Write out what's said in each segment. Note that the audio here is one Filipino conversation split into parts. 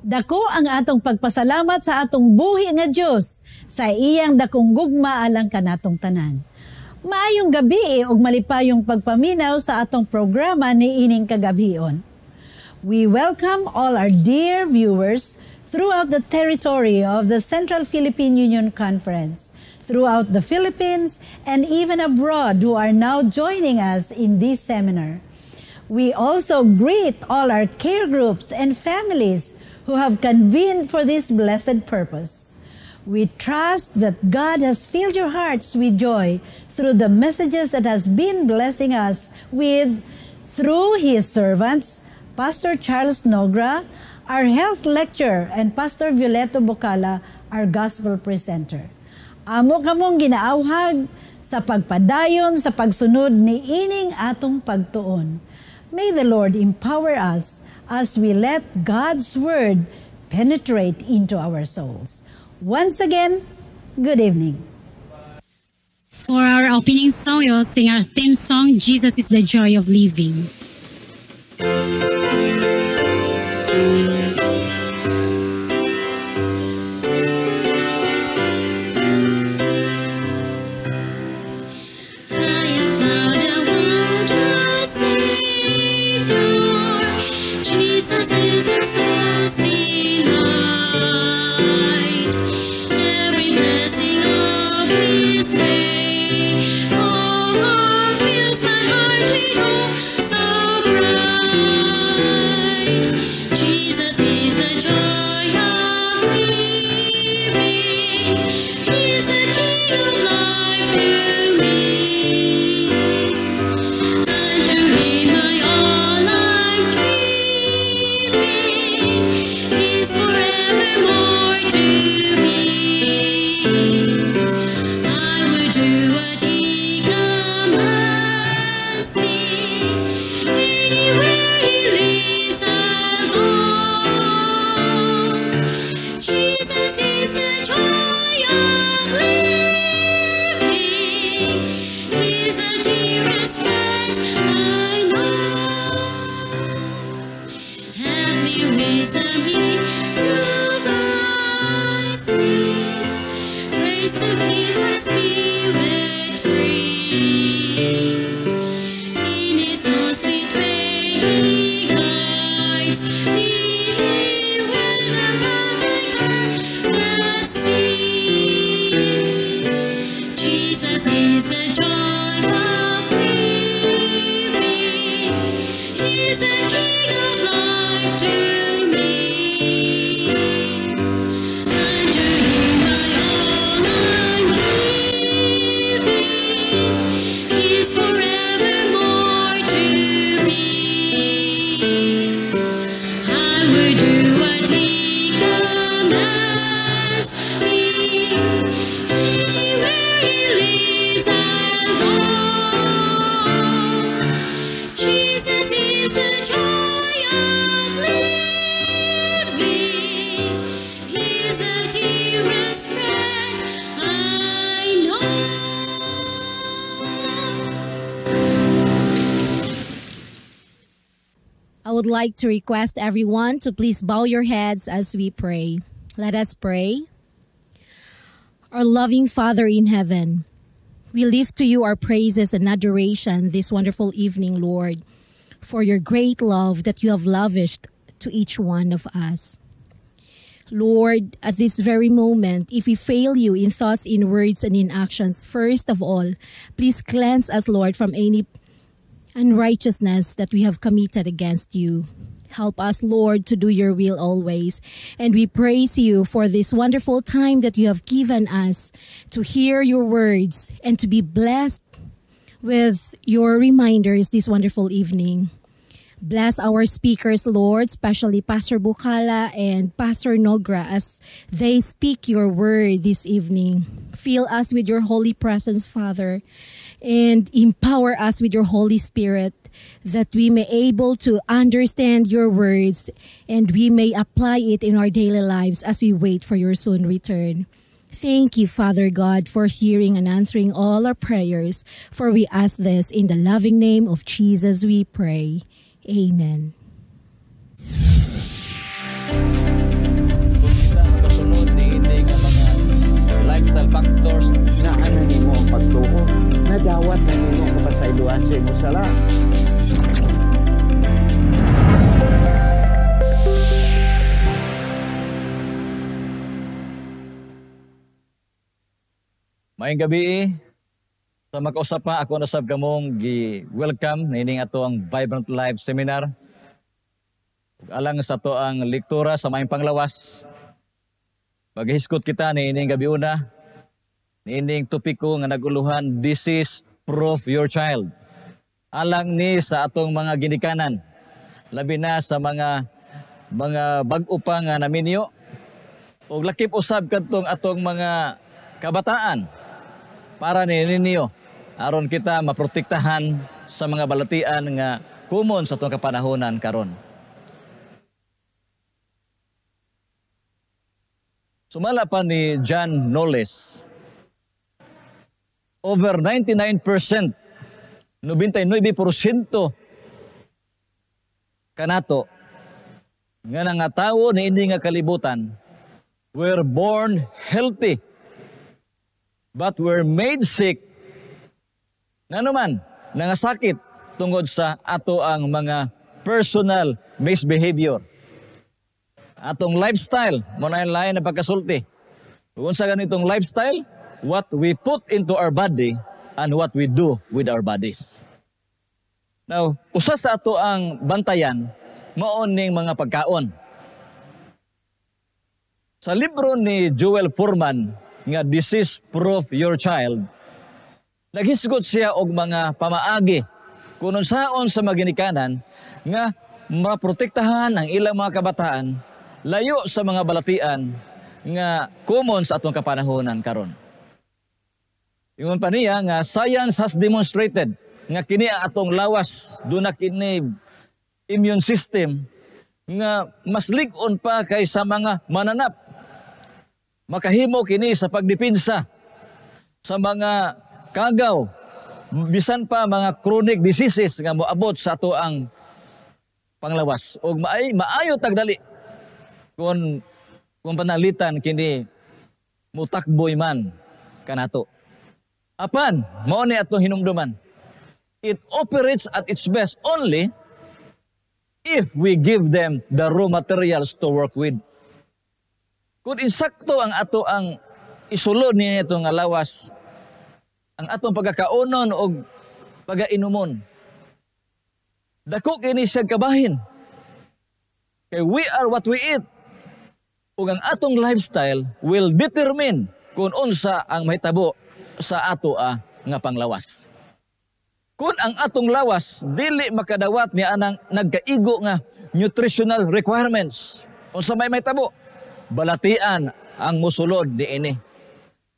Dako ang atong pagpasalamat sa atong buhi nga Dios sa iyang dakong gugma alang kanatong tanan. Maayong gabi ug malipayong pagpaminaw sa atong programa ni ining kagabhion. We welcome all our dear viewers throughout the territory of the Central Philippine Union Conference, throughout the Philippines, and even abroad who are now joining us in this seminar. We also greet all our care groups and families who have convened for this blessed purpose. We trust that God has filled your hearts with joy through the messages that has been blessing us with through His servants, Pastor Charles Nogra, our health lecturer, and Pastor Violeto Bocala, our gospel presenter. Amo kamong ginaawhag sa pagpadayon sa pagsunod ni ining atong pagtuon. May the Lord empower us as we let God's Word penetrate into our souls. Once again, good evening. For our opening song, we will sing our theme song, Jesus is the Joy of Living. I would like to request everyone to please bow your heads as we pray. Let us pray. Our loving Father in heaven, we lift to you our praises and adoration this wonderful evening, Lord, for your great love that you have lavished to each one of us. Lord, at this very moment, if we fail you in thoughts, in words, and in actions, first of all, please cleanse us, Lord, from any unrighteousness that we have committed against you. Help us, Lord, to do your will always. And we praise you for this wonderful time that you have given us to hear your words and to be blessed with your reminders this wonderful evening. Bless our speakers, Lord, especially Pastor Bocala and Pastor Nogra as they speak your word this evening. Fill us with your holy presence, Father, and empower us with your Holy Spirit that we may able to understand your words and we may apply it in our daily lives as we wait for your soon return. Thank you, Father God, for hearing and answering all our prayers, for we ask this in the loving name of Jesus we pray. Amen. sala. Maayong gabi. Sa makausap pa, ako nasab kamong gi-welcome na ining ato ang Vibrant Life Seminar. Alang sa to ang lektura sa maayong panglawas. Paghiskot kita ni ining gabi una, ni ining topiko nga naguluhan, Disease Proof Your Child. Alang ni sa atong mga ginikanan, labi na sa mga bag-o pa nga naminyo, o lakip usab kadtong atong mga kabataan para ninyo aron kita maprotektahan sa mga balatian nga kumon sa atong kapanahonan karon. Sumala pa ni John Knowles, over 99%, 99% kanato nga nga tawo ni ini nga kalibutan were born healthy but were made sick nganuman nangasakit tungod sa ato ang mga personal misbehavior. Atong lifestyle, mo na lain na pagkasulti. Kung sa ganitong lifestyle, what we put into our body and what we do with our bodies. Now, usa sa ato ang bantayan, maoning mga pagkaon. Sa libro ni Joel Fuhrman, nga Disease Proof Your Child, naghisgot siya og mga pamaagi kung saon sa maginikanan nga maprotektahan ang ilang mga kabataan layo sa mga balatian nga common sa atong kapanahonan karon. Ingon pa niya nga science has demonstrated nga kini ang atong lawas duna kini immune system nga mas lig-on pa kaysa mga mananap. Makahimo kini sa pagdepensa sa mga kagaw, bisan pa mga chronic diseases nga moabot sa ato ang panglawas. O maayo tagdali kung panalitan kini mutakboy man kanato. Apan, mao ni atong hinumduman. It operates at its best only if we give them the raw materials to work with. Kung insakto ang ato ang isulod niya ito nga lawas, ang atong pagkakaunon o pag-ainumon, dako kini siya kabahin. Kay we are what we eat. Ug ang atong lifestyle will determine kung unsa ang mahitabo sa ato nga panglawas. Kung ang atong lawas dili makadawat ni anang nagkaigo nga nutritional requirements, unsa may mahitabo, balatian ang musulod niini.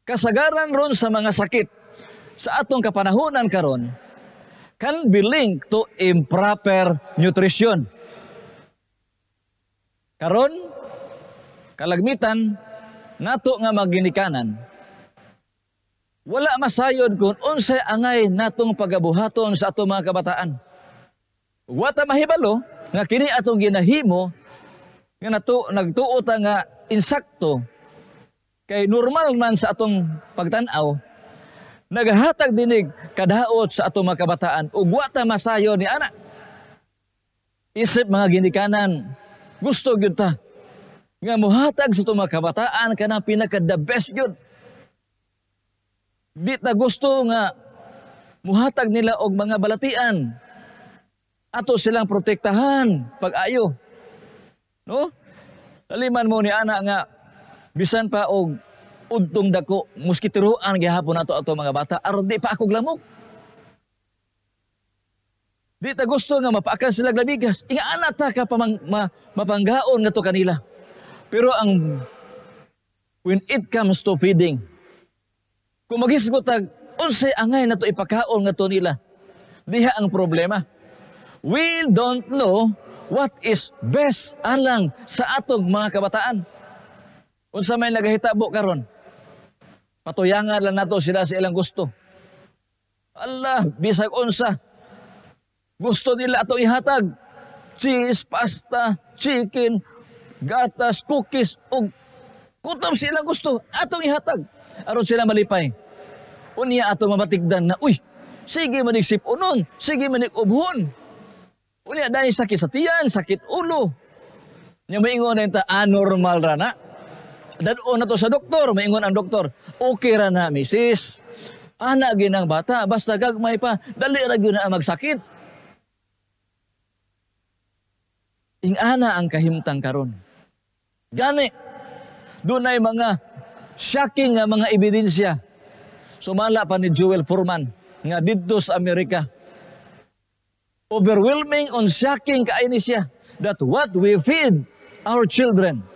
Kasagaran ron sa mga sakit sa atong kapanahonan karon can be linked to improper nutrition. Karon kalagmitan nato nga maginikanan, wala masayod kung unsay angay natong pagabuhaton sa atong mga kabataan. Wata mahibalo nga kini atong ginahimo nga nagtuo ta nga insakto kay normal man sa atong pagtan-aw, nagahatag dinig kadaot sa atong mga kabataan ug wa ta masayo ni ana. Isip mga ginikanan, gusto gyud ta nga muhatag sa atong mga kabataan kana pinaka the best gyud. Di ta gusto nga muhatag nila og mga balatian. Ato silang protektahan pag-ayo. No? Taliman mo ni ana nga bisan pa og udtong dako muskitiruan gihapon nato ato mga bata aron di pa ako glamok. Di ta gusto nga mapaakan sila labigas. Inga ana ta ka mapanggaon nga to kanila. Pero when it comes to feeding, kung maghisgot tag unsay angay nato ipakaon nga to nila, diha ang problema. We don't know what is best alang sa atong mga kabataan. Unsa may nagahitabo karon? Patuyangan lang nato sila sa ilang gusto. Allah, bisag unsa. Gusto nila ato ihatag. Cheese, pasta, chicken, gatas, cookies, ug kutom silang gusto. Atong ihatag. Aron sila malipay. Unya ato mabatigdan na, uy, sige manig sipunon, sige manig ubhon. Unya dahil sakit sa tiyan, sakit ulo. Nya maingon na anormal ra na. Dadon na to sa doktor, maingon ang doktor, okay ra na, misis. Anak ginang bata, basta gagmay pa, dali ra gyud na magsakit. Ingana ang kahimtang karon. Gani, dunay mga shocking nga mga ebidensya. Sumala pa ni Joel Furman nga didto sa Amerika. Overwhelming on shocking kaini siya that what we feed our children.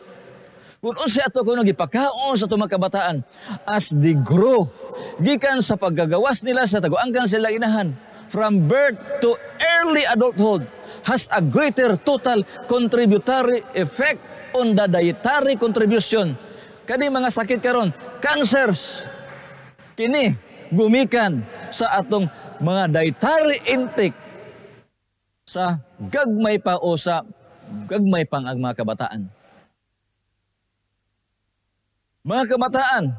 Kung unsa ato kuno gipakaon sa tumang kabataan as they grow, gikan sa paggagawas nila sa taguangkan sila inahan, from birth to early adulthood, has a greater total contributory effect on the dietary contribution. Kani mga sakit karon, cancers, kini gumikan sa atong mga dietary intake sa gagmay pa o sa gagmay pang ang mga kabataan. Mga kabataan,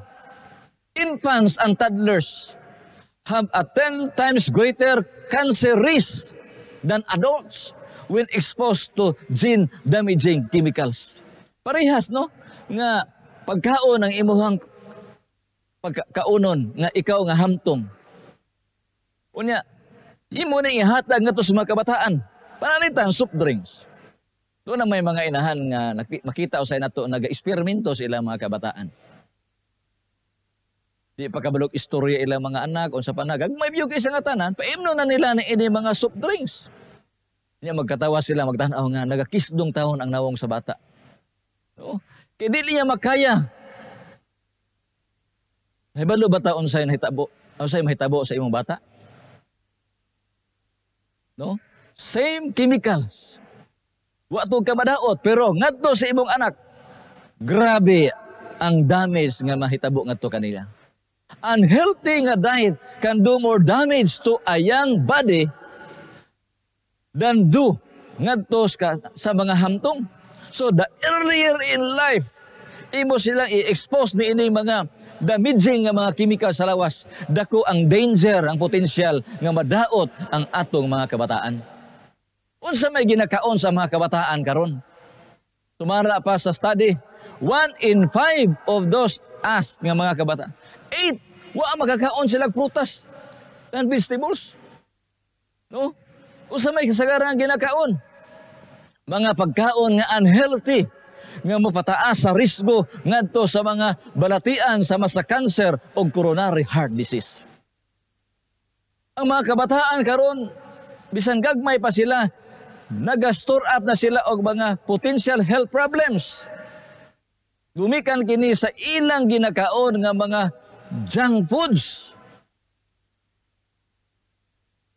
infants and toddlers have a 10 times greater cancer risk than adults when exposed to gene-damaging chemicals. Parehas, no? Nga pagkaon ang imuhang pagkaunon nga ikaw nga hamtong. Unya, imo na ihatag nga to sa mga kabataan. Pananitan, soft drinks. Doon na may mga inahan nga makita usay nato naga-eksperimento sa ilang mga kabataan. Di pa kabalog istorya ilang mga anak unsa pa nagagmay biyo kay sa nga tanan, paimno na nila ni ini mga soft drinks. Nya magkatawa sila magtan-aw nga nagakisdong taon ang nawong sa bata. No? Kay dili niya makaya. Nahibalo ba taon sa nahitabo? Unsay mahitabo sa imong bata? No? Same chemicals. Wa to ka madaot pero ngadto sa imong anak, grabe ang damage nga mahitabo ngadto kanila. Unhealthy nga diet can do more damage to a young body than do ngadto sa mga hamtong. So the earlier in life, imo silang i-expose ni ini mga damaging nga mga chemical sa lawas, dako ang danger, ang potential nga madaot ang atong mga kabataan. Unsa may ginakaon sa mga kabataan karon? Tumara pa sa study, 1 in 5 of those asked nga mga kabataan, 8, wa magkakaon sila prutas and vegetables. No? Unsa may kasagaran ginakaon? Mga pagkaon nga unhealthy, nga mapataas sa risgo ngadto sa mga balatian sama sa cancer o coronary heart disease. Ang mga kabataan karon bisan gagmay pa sila, naga-store up na sila og mga potential health problems. Gumikan kini sa ilang ginakaon nga mga junk foods.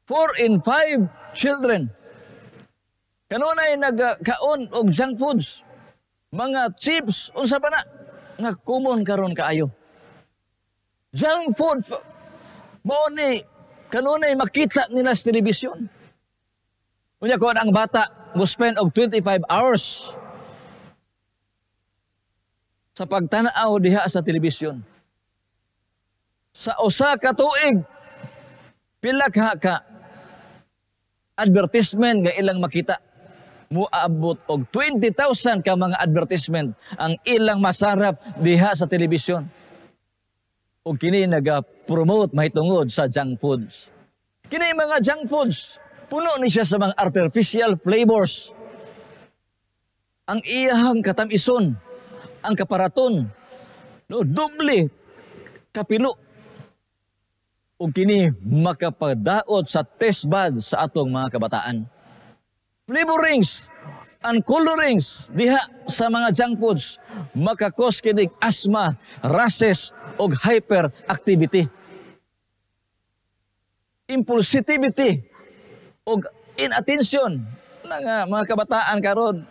4 in 5 children kanunay nagkaon og junk foods. Mga chips, unsa pa na nga common karon kaayo. Junk food mao ni kanunay makita nila sa telebisyon. Unya kon ang bata mo spend og 25 hours sa pagtan-aw diha sa telebisyon. Sa usa ka tuig pila ka advertisement nga ilang makita. Muabot og 20,000 ka mga advertisement ang ilang masarap diha sa telebisyon. O kini naga-promote mahitungod sa junk foods. Kini mga junk foods, puno ni siya sa mga artificial flavors. Ang iyahang katamison, ang kaparaton, no, doble kapilo. O kini makapadaot sa taste buds sa atong mga kabataan. Flavorings and colorings diha sa mga junk foods makakos kinig asthma, rashes o hyperactivity. Impulsivity o inattention ng mga kabataan karon.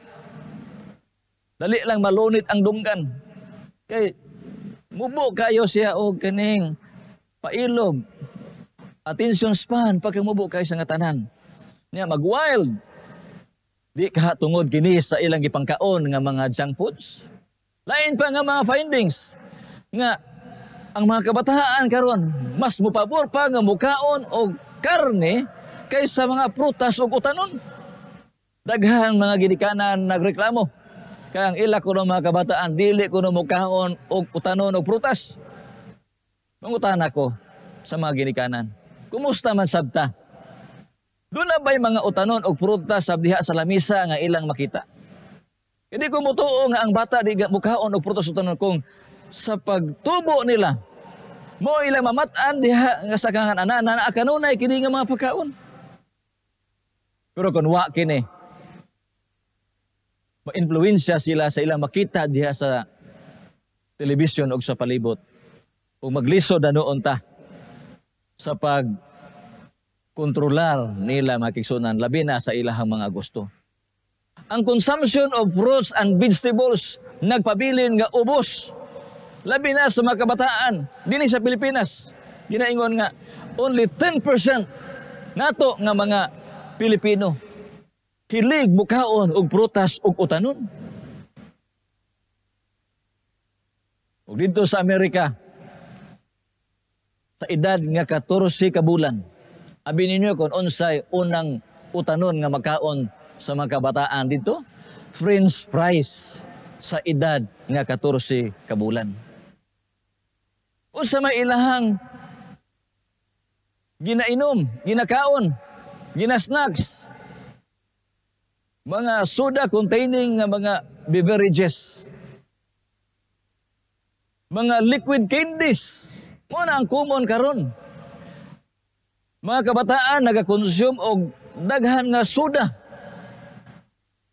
Dali lang malunit ang dunggan. Kay mubo kayo siya og kaning pailog. Attention span pagka mubo kayo sa nga tanan. Niya mag-wild. Di ka tungod kini sa ilang gipangkaon nga mga junk foods. Lain pa nga mga findings nga ang mga kabataan karon mas mupabor pa nga mukaon og karne kaysa mga prutas ug utanon. Daghang mga ginikanan nagreklamo. Kaya ang ila kuno mga kabataan, dili kuno mukaon og utanon og prutas. Mangutan ako sa mga ginikanan, kumusta man sabta? Doon na ba'y mga utanon og prutas sa diha sa lamisa nga ilang makita? Hindi ko mutuo nga ang bata di mukaon og prutas utanon kung sa pagtubo nila mo ilang mamatan diha nga sa kangan anana na kanunay kini nga mga pagkaon. Pero kung wa kini, ma-influensya sila sa ilang makita diha sa television o sa palibot. O maglisod na noon ta sa pagkontrolar nila makiksunan, labi na sa ilahang mga gusto. Ang consumption of fruits and vegetables nagpabilin nga ubos. Labi na sa mga kabataan dinhi sa Pilipinas. Ginaingon nga only 10% nato nga mga Pilipino hilig mukaon og prutas ug utanon. Ug dito sa Amerika, sa edad nga 14 ka bulan, abi ninyo kung unsay unang utanon nga makaon sa mga kabataan dito, French fries sa edad nga 14 ka bulan. Unsa may ilahang ginainom, ginakaon, ginasnacks, mga soda containing nga mga beverages, mga liquid candies, mo na ang common karon. Mga kabataan nagakonsume og daghan nga soda.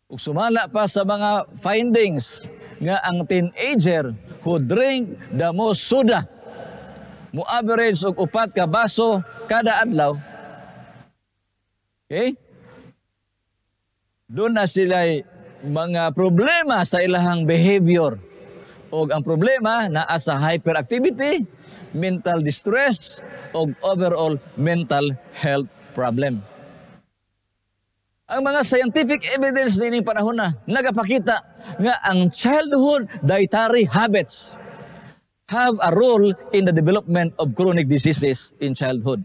Ug sumala pa sa mga findings nga ang teenager who drink the most soda mo average og 4 ka baso kada adlaw. Okay? Doon na sila mga problema sa ilahang behavior. O ang problema na sa hyperactivity, mental distress, o overall mental health problem. Ang mga scientific evidence nining panahon na nagapakita nga ang childhood dietary habits have a role in the development of chronic diseases in childhood.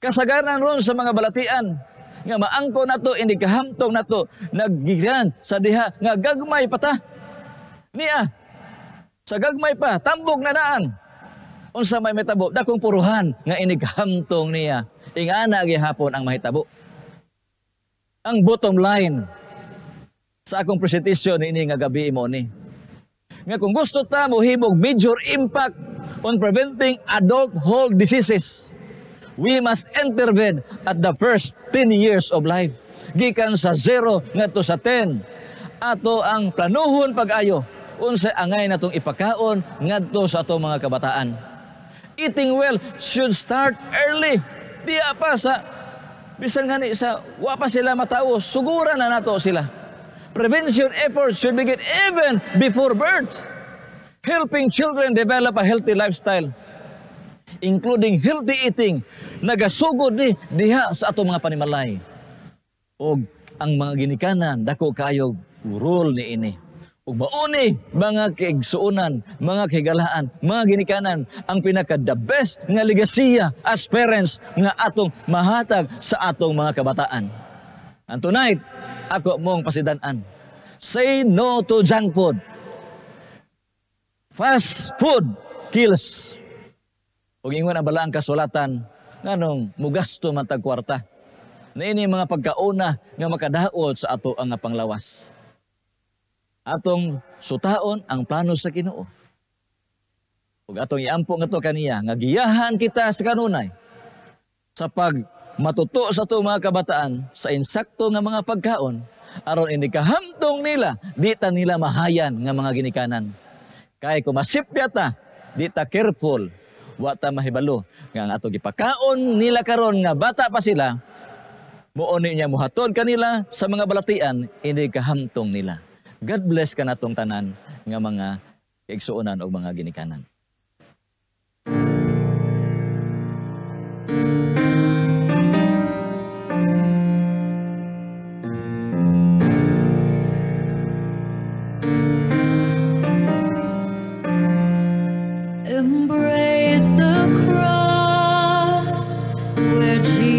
Kasagaran ron sa mga balatian nga maangko nato indi kahamtong nato naggikan sa diha nga gagmay pata niya sa gagmay pa tambok na daan unsa may metabo dakong puruhan nga ini kahamtong niya ingana gihapon ang mahitabo. Ang bottom line sa akong presentation ini nga gabi mo ni nga kung gusto ta mohimog major impact on preventing adulthood diseases, we must intervene at the first 10 years of life. Gikan sa 0 ngadto sa 10. Ato ang planuhon pag-ayo unsa angay natong ipakaon ngadto sa atong mga kabataan. Eating well should start early. Diya pa sa bisan ngani sa wa pa sila matawo, suguran na nato sila. Prevention efforts should begin even before birth. Helping children develop a healthy lifestyle, including healthy eating, nagasugod ni diha sa atong mga panimalay. Og ang mga ginikanan, dako kayo role ni ini. Og mauni, mga kaigsuunan, mga kaigalaan, mga ginikanan, ang pinaka-the best nga legasiya as parents nga atong mahatag sa atong mga kabataan. And tonight, ako mong pasidan-an. Say no to junk food. Fast food kills. Ug ingon ang balaang kasulatan nganong mugasto man tag kwarta. Na ini mga pagkauna nga makadaot sa ato ang panglawas. Atong sutaon ang plano sa Ginoo. Ug atong iampo ngadto kaniya nga giyahan kita sa kanunay sa pag matuto sa itong mga kabataan sa insakto nga mga pagkaon aron ini kahamtong nila di ta nila mahayan nga mga ginikanan. Kay kung masipya ta, di ta careful, wa ta mahibalo nga ang ato gipakaon nila karon nga bata pa sila, muoni niya muhatod kanila sa mga balatian ini kahamtong nila. God bless ka natong tanan nga mga kaigsuonan o mga ginikanan. Embrace the cross where Jesus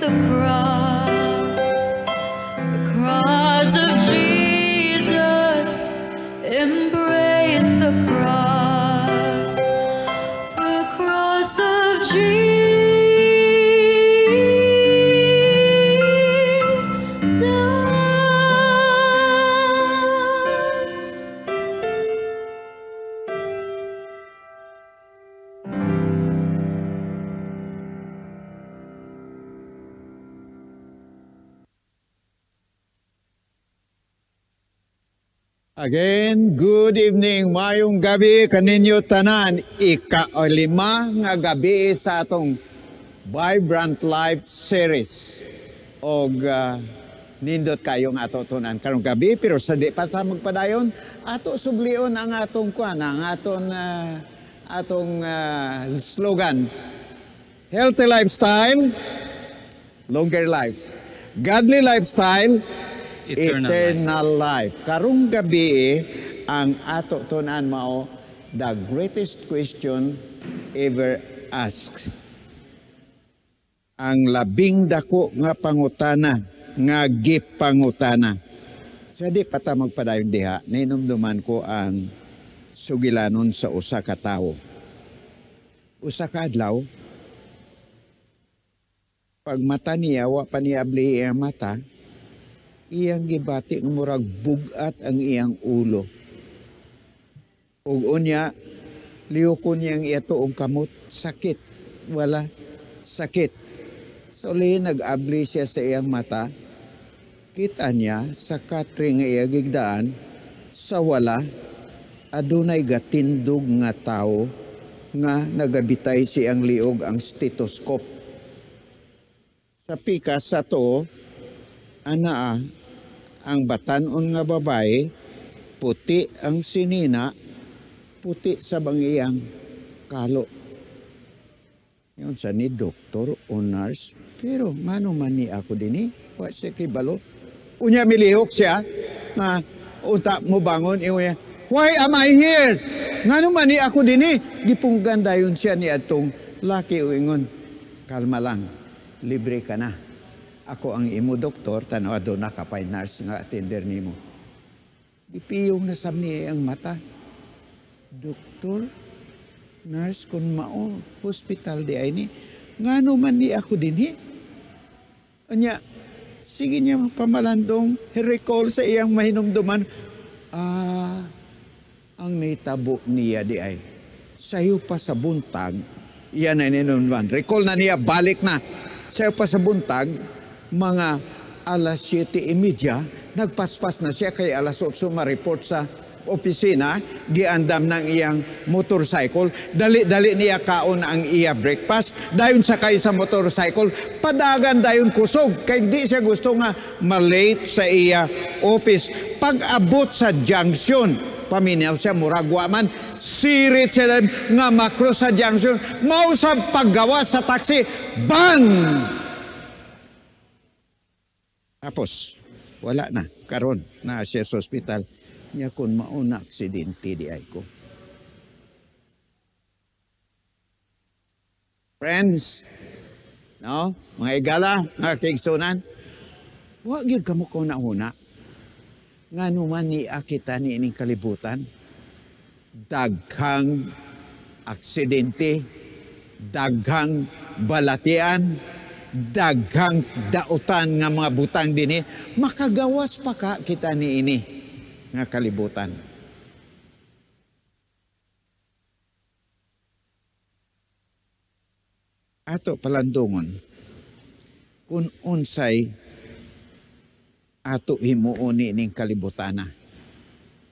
the cross of Jesus, embrace the cross of Jesus. Again, good evening, mayong gabi kaninyo tanan. Ika-5 nga gabi sa atong Vibrant Life Series. Og nindot kayong ato tunan karong gabi, pero sa di pa ta magpadayon, ato sublion ang atong kuan, ang atong slogan. Healthy lifestyle, longer life. Godly lifestyle, eternal life. Karong gabi ang ato tunan mao the greatest question ever asked. Ang labing dako nga pangutana nga gipangutana. Sa di pa ta magpadayon diha, ninumduman ko ang sugilanon sa usa ka tawo. Usa ka adlaw, pag mata niya, wa pa niya abli ang mata, iyang gibati ng murag bugat ang iyang ulo. Ug unya, liyokon niyang itoong kamot, sakit. Wala, sakit. So nag-abli siya sa iyang mata, kita niya sa katring nga iya gigdaan, sa wala, adunay gatindog nga tao nga nagabitay siyang liog ang stethoscope. Sa pikas sa to, ana ang batanon nga babae, puti ang sinina, puti sa bangiyang kalo. Yun sa ni doktor o nurse, pero ngano man ni ako din wa siya kay balo. Unya milihok siya, nga unta mo bangon, iunya, why am I here? Ngano man ni ako din gipunggan dayon siya ni atong laki uingon, kalma lang, libre ka na. Ako ang imo doktor, tanawa doon na kapay nurse nga attender nimo. Ipiyong nasab niya ang mata. Doktor, nurse, kung mao, hospital di ay ni, nga naman ni ako din Anya, sige niya pamalandong, recall sa iyang mahinumduman, ang naitabo niya di ay, sayo pa sa buntag, iyan ay ninumduman, recall na niya, balik na, sayo pa sa buntag, mga alas 7:30, nagpaspas na siya kay alas 8 ma-report sa opisina, giandam ng iyang motorcycle, dali-dali niya kaon ang iya breakfast, dayon sakay sa motorcycle, padagan dayon kusog, kay di siya gusto nga malate sa iya office. Pag-abot sa junction, paminaw siya, muragwa man, sirit sila nga makro sa junction, mausap paggawa sa taxi, bang! Tapos, wala na, karon na siya sa hospital. Niya kung mauna aksidente di ay ko. Friends, no? Mga igala, mga kigsunan, wag yun kamo ko nauna. Nga naman ni akita ni ining kalibutan, daghang aksidente, daghang balatian, daghang dautan nga mga butang dinhi, makagawas pa ka kita ni ini nga kalibutan. Ato palandungon, kung unsay ato himuon ning kalibutana,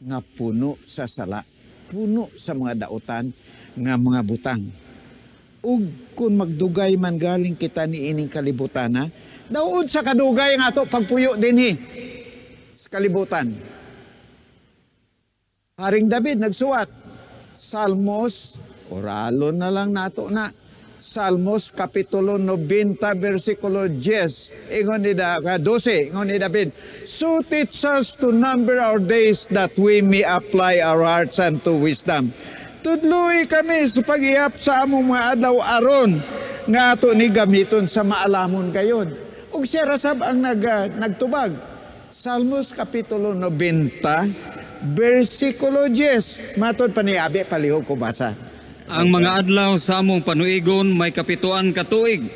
nga puno sa sala, puno sa mga dautan, nga mga butang. Ug kung magdugay man galing kita ni ining kalibutana, daod sa kadugay nga ato pagpuyo dinhi sa kalibutan. Haring David nagsuwat, Salmos, oralon na lang nato na, Salmos Kapitulo 90, versikulo 10, ingon ni 12, ingon ni David, so teach us to number our days that we may apply our hearts unto wisdom. Tudloy kami sa pag-iap sa among mga adlaw aron nga ato ni gamiton sa maalamon gayod. ug siya rasab ang nagtubag. Salmos Kapitulo 90, versikulo 10. Matod pa ni Abi, palihog ko basa. Ang mga adlaw sa among panuigon may kapituan ka tuig.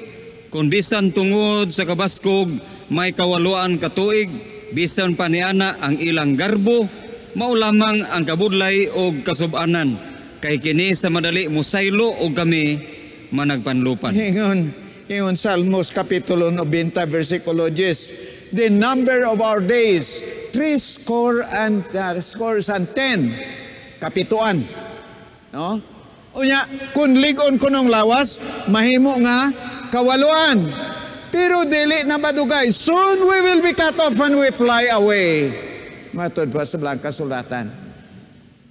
Kung bisan tungod sa kabaskog may kawaluan ka tuig, bisan pa niana ang ilang garbo, mao lamang ang kabudlay o kasubanan. Kay kini sa madali musaylo o kami managpanlupan. Ingon Salmos Kapitulo 90, versikulo 10. The number of our days, 60 and 10. Kapituan. No? Unya, kung ligon ko ng lawas, mahimo nga kawaluan. Pero dili na madugay. Soon we will be cut off and we fly away. Matod pa sa Blanca Sulatan.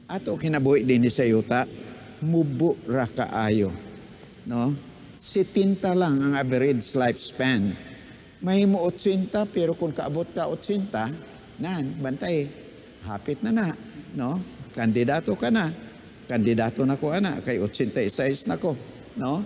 Ato kinabuhi din sa yuta, mubo ra kaayo. No? 70 lang ang average lifespan. Mahimo 80, pero kung kaabot ka 80, bantay, hapit na. No? Kandidato ka na. Kandidato na ko, ana, kay 86 na ko. No?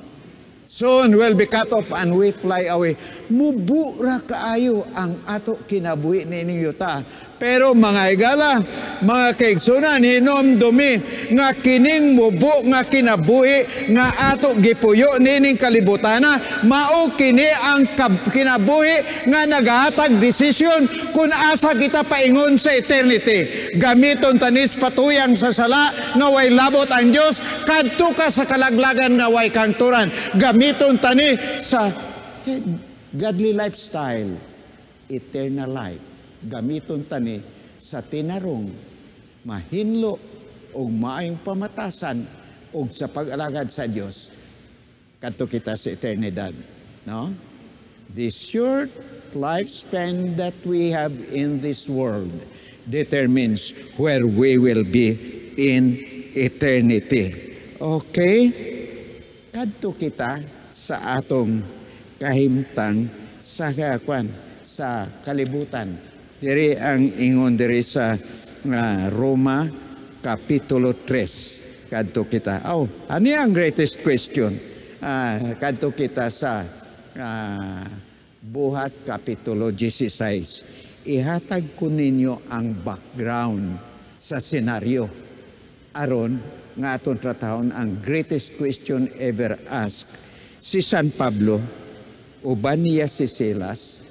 Soon we'll be cut off and we fly away. Mubo ra kaayo ang ato kinabuhi ni yuta. Pero mga higala, mga kaigsunan, hinomdumi nga kining mubo nga kinabuhi nga ato gipuyo nining kalibutana, mao kini ang kinabuhi nga nagahatag desisyon kung asa kita paingon sa eternity. Gamiton tanis patuyang sa sala nga way labot ang Dios, kadto ka sa kalaglagan nga way kangturan. Gamiton tani sa godly lifestyle, eternal life. Gamiton tani sa tinarong, mahinlo o maayong pamatasan o sa pag-alagad sa Diyos. Kadto kita sa eternidad. No? The short lifespan that we have in this world determines where we will be in eternity. Okay? Kadto kita sa atong kahimtang sa kalibutan. Diri ang ingon diri sa Roma Kapitulo 3. Kadto kita. Ano ang greatest question? Kadto kita sa Buhat Kapitulo 16. Ihatag ko ninyo ang background sa senaryo. Aron nga aton tratahon ang greatest question ever asked. Si San Pablo, uban niya si Silas,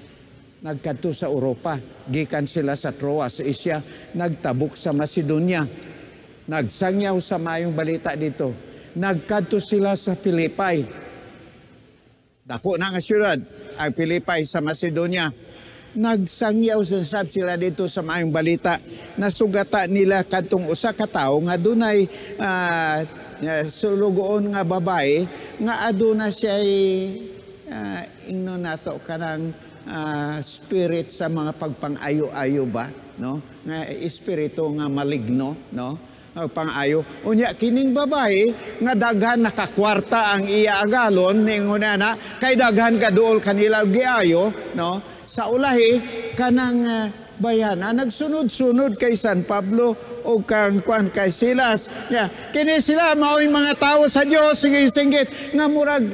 nagkadto sa Europa, gikan sila sa Troas, Asia, nagtabok sa Macedonia, nagsangyaw sa mayong balita dito, nagkadto sila sa Philippi. Dako na nga syudad, ang Philippi sa Macedonia. Nagsangyaw sila dito sa mayong balita, nasugata nila kadtong usa ka tawo nga dunay sulugoon nga babae, nga aduna siya ingno nato kanang spirit sa mga pagpang-ayo-ayo ba, no? Nga espiritu nga maligno, no? Pang-ayo. Unya kining babae nga daghan nakakwarta ang iya agalon ningon na kay daghan kaduol kanila giayo, no? Sa ulahi kanang bayana nagsunod-sunod kay San Pablo o kay Silas. Kini sila mao'y mga tawo sa Dios singgit nga murag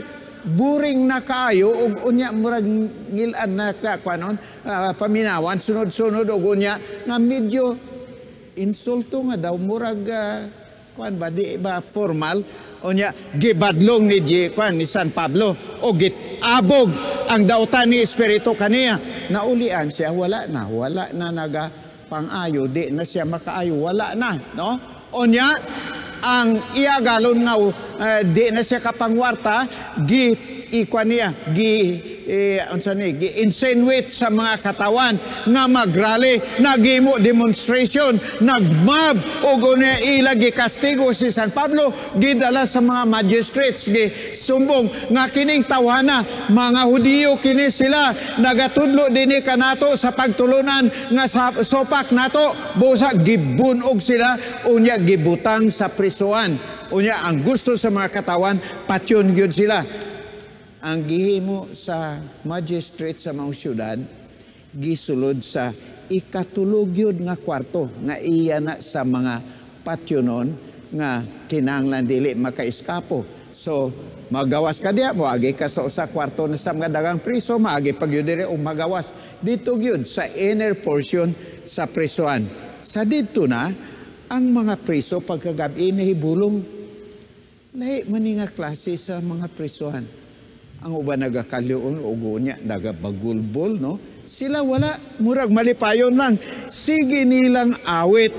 buring na kaayo ug unya murag ngilan na paminawan sunod-sunod ug unya nga medyo insulto nga daw murag di ba formal unya gibadlong ni San Pablo o gitabog ang dautan ni espiritu kaniya. Naulian siya, wala na naga pang-ayo, di na siya makaayo, wala na, no? Unya ang iagalon nga di na siya kapangwarta, gi-insinuate sa mga katawan nga magrally, nagimo demonstration, nagmab o gunya ilagi kastigo si San Pablo, gidala sa mga magistrates, sumbong nga kining tawhana mga Hudiyo kini sila, nagatudlo dinhi kanato sa pagtulunan nga sopak nato, busa gibunog sila, unya gibutang sa prisuan. Unya ang gusto sa mga katawan, patyon gyud sila. Ang gihimo sa magistrate sa mga syudad, gisulod sa ikatulog yun nga kwarto, nga iya na sa mga patyonon, nga kinahanglan dili makaiskapo. So, magawas ka diya, moagi ka sa usa kwarto na sa mga dagang priso, maagi pag yun dire o magawas. Dito yun, sa inner portion sa prisuan. Sa dito na, ang mga priso pagkagabi nahibulong. Lahi maninga klase sa mga prisuan. Ang uban nagakalion, ugo niya, nagabagulbol, no? Sila wala, murag malipayon lang. Sige nilang awit,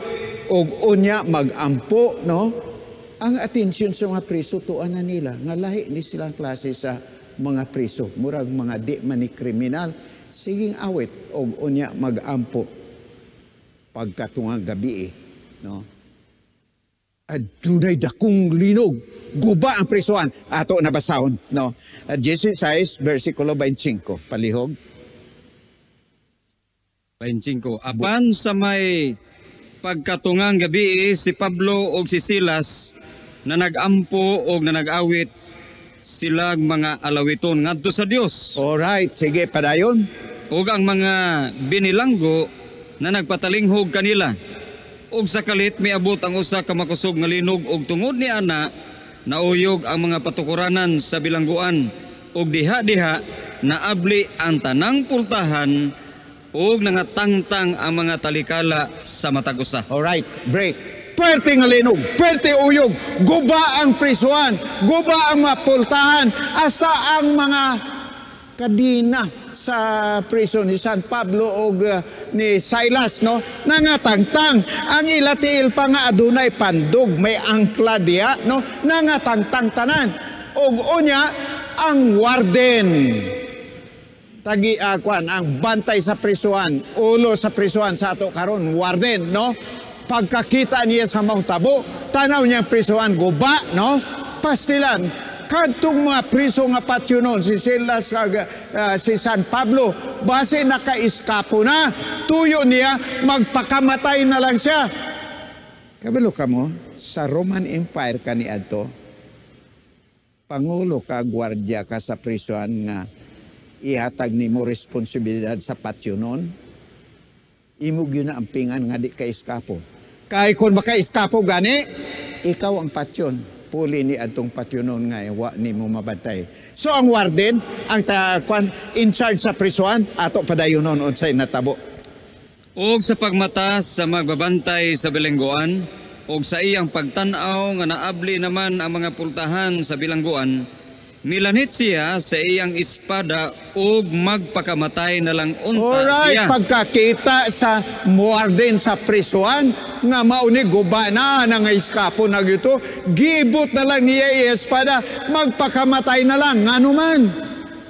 o unya magampo, no? Ang atensyon sa mga priso, tuan na nila. Nga lahi ni silang klase sa mga priso. Murag mga di man ni kriminal. Siging awit, o unya magampo. Pagkatungang gabi, no? At dunay dakong linog. Guba ang prisuan. Ato nabasahon, no? At 16, versikulo 25. Palihog. 25. Apan sa may pagkatungang gabi, si Pablo o si Silas na nagampo o na nag-awit silang mga alawiton ngadto sa Dios. Alright, sige, padayon. O ang mga binilanggo na nagpatalinghog kanila. Og sa kalit miabot ang usa ka makusog nga linog og tungod ni ana nauyog ang mga patukuranan sa bilangguan og diha-diha naabli ang tanang pultahan og nangatangtang ang mga talikala sa matag usa. Alright, break. Pwerte nga linog, pwerte uyog, guba ang prisuan, guba ang mapultahan, hasta ang mga kadina sa prison ni San Pablo o ni Silas, no? Nangatangtang. Ang ilatiil pa nga adunay pandog, may angkla diya, no? Nangatangtang tanan. O unya, ang warden. Ang bantay sa prisuan, ulo sa prisuan sa ato karon, warden, no? Pagkakita niya sa Mount Tabo, tanaw niya prisuan, guba, no? Pastilan. Kadtong mga priso nga patyo noon, si Silas, si San Pablo, base nakaiskapo na, tuyo niya, magpakamatay na lang siya. Kabalo ka mo, sa Roman Empire kaniadto, pangulo ka, gwardiya ka sa prisuan nga ihatag ni mo responsibilidad sa patyo noon, imog yun na ang pingan nga di ka iskapo. Kaya kung maka-iskapo gani, ikaw ang patyon. Puli ni atong patyonon nga wa ni mo mabantay. So ang warden, ang in charge sa prisuan, ato padayonon unsay natabo. Og sa pagmata sa magbabantay sa bilangguan, og sa iyang pagtan-aw nga naabli naman ang mga pultahan sa bilangguan, milanhit siya sa iyang espada og magpakamatay na lang unta Alright, siya. pagkakita sa warden sa prisuan, nga mauni guba na nga iskapo na gito, gibot na lang niya espada, magpakamatay na lang. Nga naman,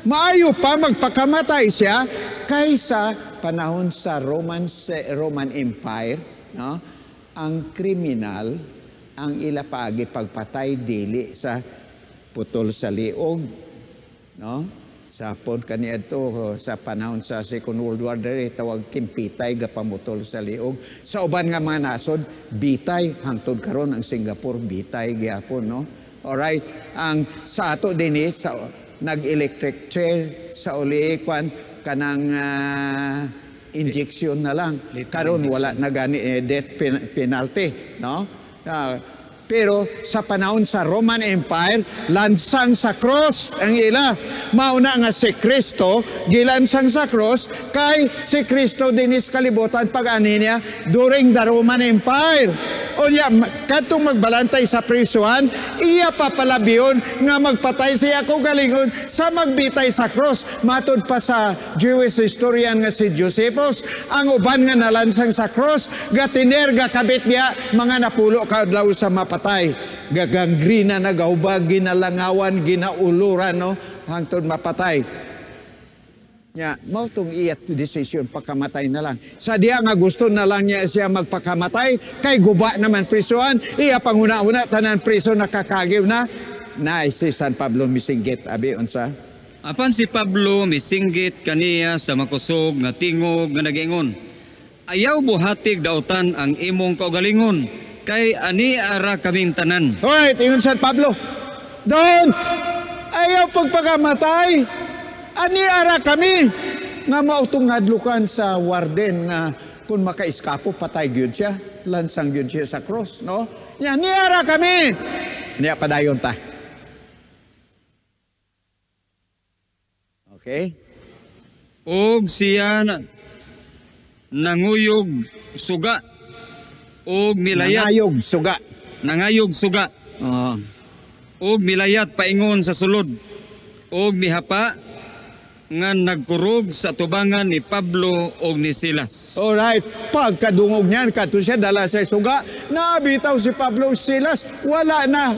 maayo pa magpakamatay siya kaysa panahon sa Roman Empire, no? Ang kriminal, ang ilapagi pagpatay dili sa putol sa liog, no? Sa pon kaniadto sa panahon sa Second World War dere tawag kimpitay gapamutol sa liog. Sa uban nga mga nasod bitay hangtod karon ang Singapore bitay gyapon, no? Alright, ang sa ato dinhi sa nag-electric chair sa uli kwan kanang injection na lang. Karon wala na gani death penalty, no? Pero sa panahon sa Roman Empire, lansang sa cross ang ila. Mauna nga si Kristo, gilansang sa cross, kay si Kristo dinis kalibutan pag-ani niya during the Roman Empire. O niya, katong magbalantay sa prisuan, iya papalabiyon nga magpatay siya kung galingon sa magbitay sa cross. Matod pa sa Jewish historian nga si Josephus, ang uban nga nalansang sa cross, gatiner, gakabit niya, mga napulo kadlaw sa mapatay. Gagangrina, nagahubag, ginalangawan, ginauluran, no? Hangtod mapatay. Ya, mao tong iyat decision pagkamatay na lang. Sa diya nga gusto na lang niya siya magpakamatay, kay guba naman prisuan, iya panguna-una tanan priso nakakagiw na. Si San Pablo misinggit abi unsa. Apan si Pablo misinggit kaniya sa makusog nga tingog nga nagingon, ayaw buhatig dautan ang imong kaugalingon, kay ani ara kaming tanan. Hoy, tingon San Pablo, don't! Ayaw pagpakamatay! Ani ara kami nga mautong nadlukan sa warden nga kung makaiskapo patay gyud siya, lansang gyud siya sa cross, no? Nya ni ara kami. Niya padayon ta. Okay? Og siya nanguyog suga og milayat Nangayog suga. Oo. og milayat paingon sa sulod og mihapa nga nagkurog sa tubangan ni Pablo og ni Silas. Alright, pagkadungog niyan, kato siya dala sa suga, nabitaw si Pablo Silas, wala na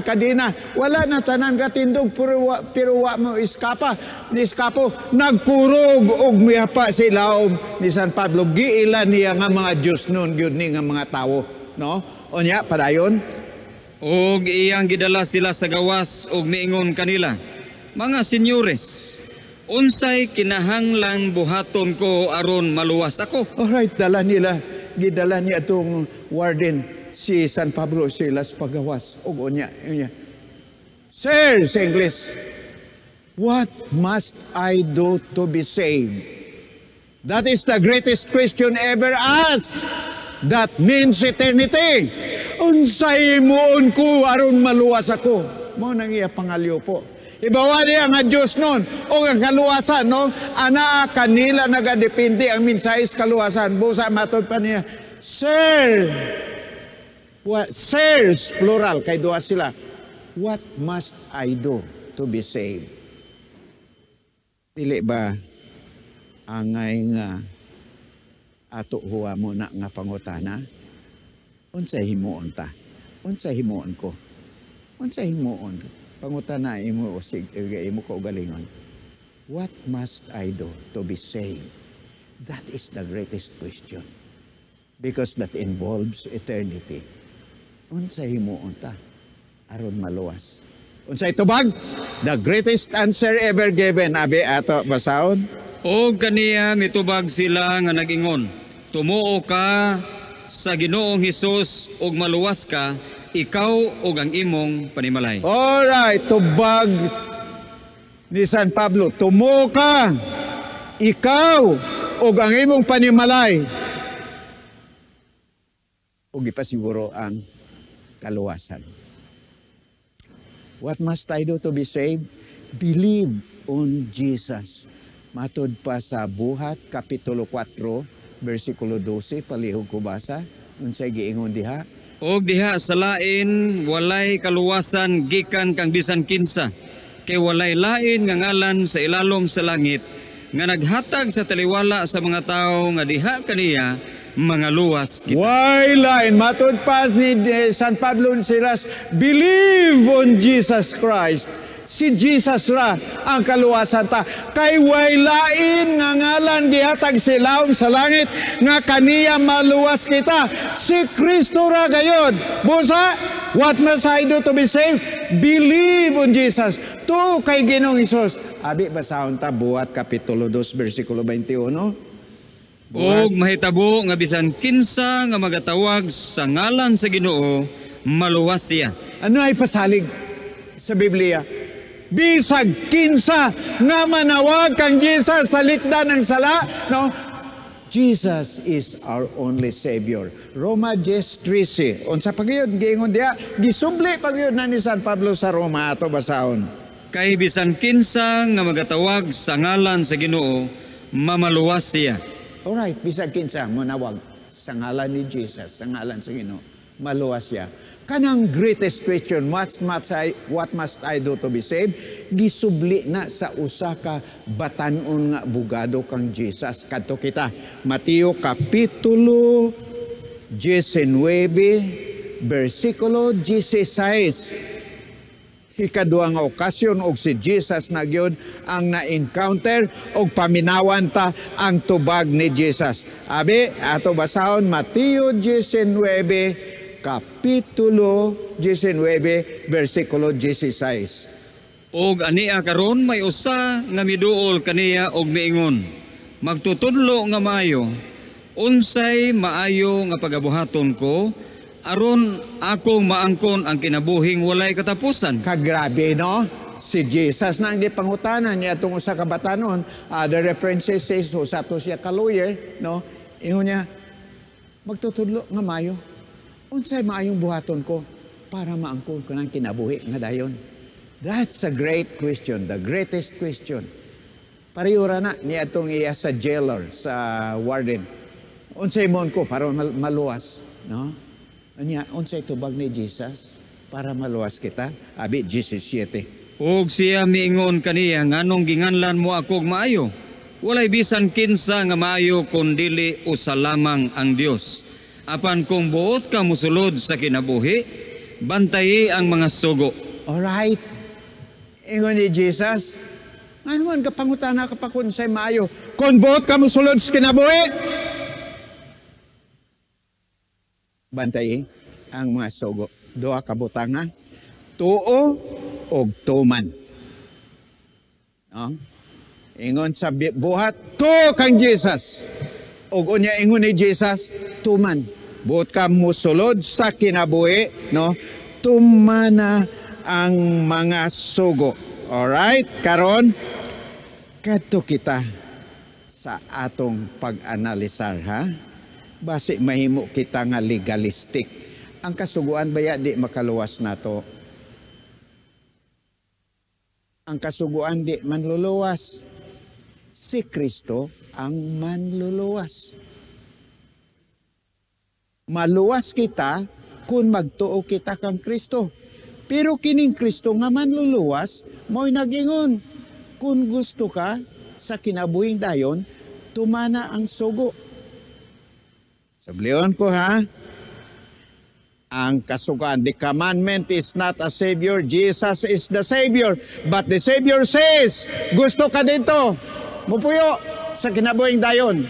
kadina, wala na tanan katindog, pero wa mo iskapo, nagkurog og mihapa si laom ni San Pablo, giilan niya nga mga Diyos nun, yun ni nga mga tao, no? O niya, padayon? Og iyang gidala sila sa gawas og miingon kanila, mga senyores, unsay kinahanglang buhaton ko aron maluwas ako? Alright, gidala niya itong warden, si San Pablo Silas pagawas. O niya. Sir, sa English, what must I do to be saved? That is the greatest question ever asked. That means eternity. Unsay moon ko aron maluwas ako? Mo nang iya pangalyo po. Ibawa niya nga Diyos nun, o ang kaluwasan, no? Ana kanila nagadepende ang minsayis kaluwasan. Busa matod pa niya, Sir, sirs, plural, kay duwa sila, what must I do to be saved? Dili ba angay nga ato huwa mo na nga pangutana? Unsay himuon ta? Unsay himuon ko? Unsay himuon? Pangutana imo o imo ko galingon. What must I do to be saved? That is the greatest question. Because that involves eternity. Unsay himuon ta aron maluwas? Unsay tubag? The greatest answer ever given. Abi ato basahon. Og kaniya mitubag sila nga nagingon, tumuo ka sa Ginoong Hesus og maluwas ka, ikaw og ang imong panimalay. Alright, tubag ni San Pablo, tumuo ka, ikaw og ang imong panimalay. Og ipasiguro ang kaluwasan. What must I do to be saved? Believe on Jesus. Matod pa sa Buhat, Kapitulo 4, versikulo 12, palihog ko basa, unsay giingon diha. Og diha sa lain, walay kaluwasan gikan kang bisan kinsa, kay walay lain nga ngalan sa ilalom sa langit, nga naghatag sa taliwala sa mga tao nga diha kaniya, mga luwas kita. Why lain? Matod pa ni San Pablo and Silas, believe on Jesus Christ. Si Jesus ra ang kaluwasan ta. Kay way lain nga ngalan gihatag silawom sa langit nga kaniya maluwas kita. Si Kristo ra gayud. Busa, what must I do to be saved? Believe on Jesus. To kay Ginoong Hesus. Abi basahon ta Buhat Kapitulo 2 versikulo 21. Og mahitabo nga bisan kinsa nga magatawag sa ngalan sa Ginoo, maluwas siya. Ano ay pasalig sa Biblia? Bisag kinsa nga manawag kang Jesus sa likda ng sala, no? Jesus is our only Savior. Roma 10:13. Unsa pagyud giingon diha, gisubli pagyud na ni San Pablo sa Roma ato basahon. Kay bisan kinsa nga magatawag sa ngalan sa Ginoo, mamaluwas siya. Alright, bisag kinsa manawag sa ngalan ni Jesus, sa ngalan sa Ginoo, maluwas siya. Kanang greatest question, what must I do to be saved? Gisubli na sa usa ka batanon nga bugado kang Jesus. Kadto kita, Mateo Kapitulo 19, versikulo 16. Ikaduha nga okasyon og si Jesus na gyud ang na-encounter og paminawan ta ang tubag ni Jesus. Abi, ato basahon Mateo 19, Kapitulo 19, versikulo 16. Og ania karon may usa nga miduol kaniya og miingon, magtutudlo nga maayo, unsay maayo nga pagabuhaton ko, aron akong maangkon ang kinabuhing walay katapusan. Kagrabe, no? Si Jesus na hindi pangutanan niya itong usa ka batanon. The references says, usa to siya ka lawyer, no? Ingon niya, magtutudlo nga maayo. Unsay maayong buhaton ko para maangkon ko ng kinabuhi nga dayon. That's a great question, the greatest question. Pareho ra na niya itong iya sa jailer, sa warden. Unsay mon ko para maluwas, no? Anya, unsay tubag ni Jesus para maluwas kita? Abi, 17. Og siya miingon kaniya, nganong ginganlan mo akog maayo? Walay bisan kinsa nga maayo kun dili usa lamang ang Dios. Apan kung buot ka musulod sa kinabuhi, bantayi ang mga sugo. Alright. Ingon ni Jesus, ano man kapangutana ka pa kung sa'y maayo, kung buot ka musulod sa kinabuhi, bantayi ang mga sugo. Doa ka butanga, tuo o tuman. No? Ingon sa buhat, tuo kang Jesus. O unya ingon ni Jesus, tuman. Buot ka musulod sa kinabuhi, no? Tumana ang mga sugo. Alright? Karon, kadto kita sa atong pag-analisar, ha? Basi mahimo kita nga legalistic. Ang kasuguan baya di makaluwas nato. Ang kasuguan di manluluwas. Si Kristo ang manluluwas. Maluwas kita kung magtuo kita kang Kristo. Pero kining Kristo nga manluluwas, mo'y nagingon. Kung gusto ka sa kinabuhing dayon, tumana ang sugo. Sabliyon ko, ha? Ang kasugaan, the commandment is not a Savior. Jesus is the Savior. But the Savior says, gusto ka dito, mupuyo sa kinabuhing dayon.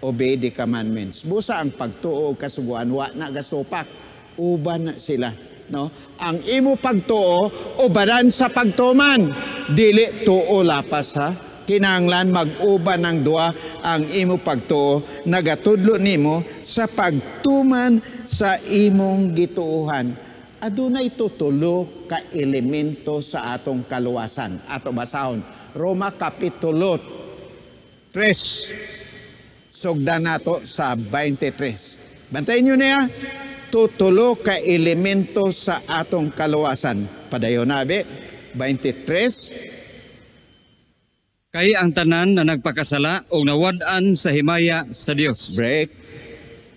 Obey the commandments. Busa ang pagtuo o kasuguan, wa na gasupak. Uban na sila. No? Ang imo pagtuo, ubanan sa pagtuman. Dili tuo lapas, ha? Kinahanglan mag-uban ng dua ang imo pagtuo, nagatudlo nimo sa pagtuman sa imong gituuhan. Adunay tutulo ka elemento sa atong kaluwasan. Ato basahon, Roma Kapitulo 3. Sugdan nato sa 23. Bantayin nyo niya, tutulo ka elemento sa atong kaluwasan. Padayon nabi, 23. Kay ang tanan na nagpakasala o nawad-an sa himaya sa Dios. Break.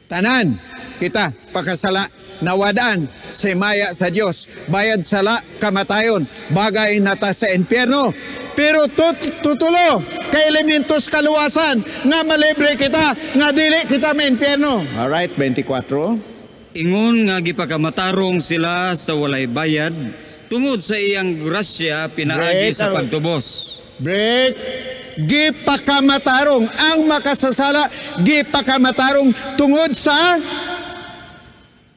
Tanan, kita, pakasala, nawadaan sa himaya sa Dios. Bayad sala, kamatayon, bagay nata sa impyerno. Pero tutulo, ka elementos kaluwasan, nga malibre kita, nga dili kita may impyerno. Alright, 24. Ingon nga gipakamatarong sila sa walay bayad, tungod sa iyang grasya pinaagi sa pagtubos. Break. Gipakamatarong. Ang makasasala, gipakamatarong tungod sa...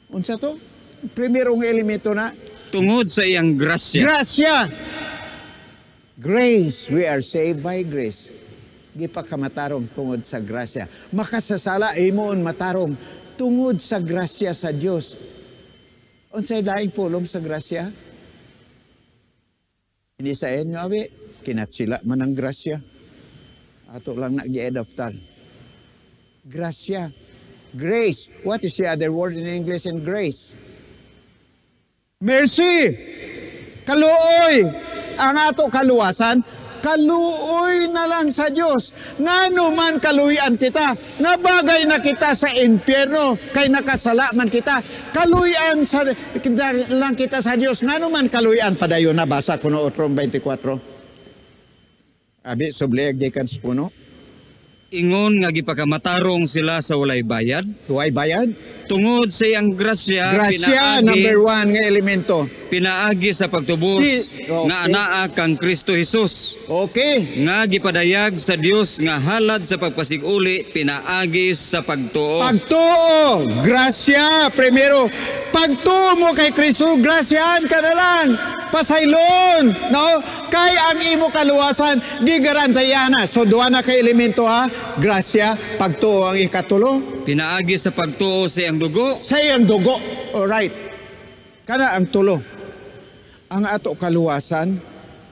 Unsa to? Primerong elemento na? Tungod sa iyang grasya. Grasya. Grace. We are saved by grace. Gipakamatarong tungod sa grasya. Makasasala, imoon matarong tungod sa grasya sa Diyos. Unsay laing pulong sa grasya? Hindi sa inyo, abi. Kinatsila man ang grasya. Ato lang nag-i-adoptan. Grasya. Grace. What is the other word in English in grace? Mercy. Kaluoy. Ang ato kaluwasan, kaluoy na lang sa Diyos. Ngano man kaluyan kita. Nga bagay na kita sa impyerno. Kay nakasala man kita. Kaluyan lang kita sa Diyos. Ngano man kaluyan. Padayon na basa ko no Otrom 24. Abi, subleeg gikan sa puno. Ingon nga gipakamatarong sila sa walay bayad. Tuway bayad? Tungod sa iyang grasya, Grasya, number 1 nga elemento. Pinaagi sa pagtubos Okay. nga anaa kang Kristo Jesus. Okay. Nga gipadayag sa Dios nga halad sa pagpasiguli, pinaagi sa pagtuo. Pagtuo, grasya, primero. Pagtuo mo kay Kristo, grasyahan ka na lang. Pasaylon, no? Kay ang imo kaluwasan, gigarantayan na. So, duwa na kay elemento, ha? Grasya, pagtuo ang ikatulo. Pinaagi sa pagtuo sa iyang dugo. Sa iyang dugo. Alright. Kana ang tulo. Ang ato kaluwasan,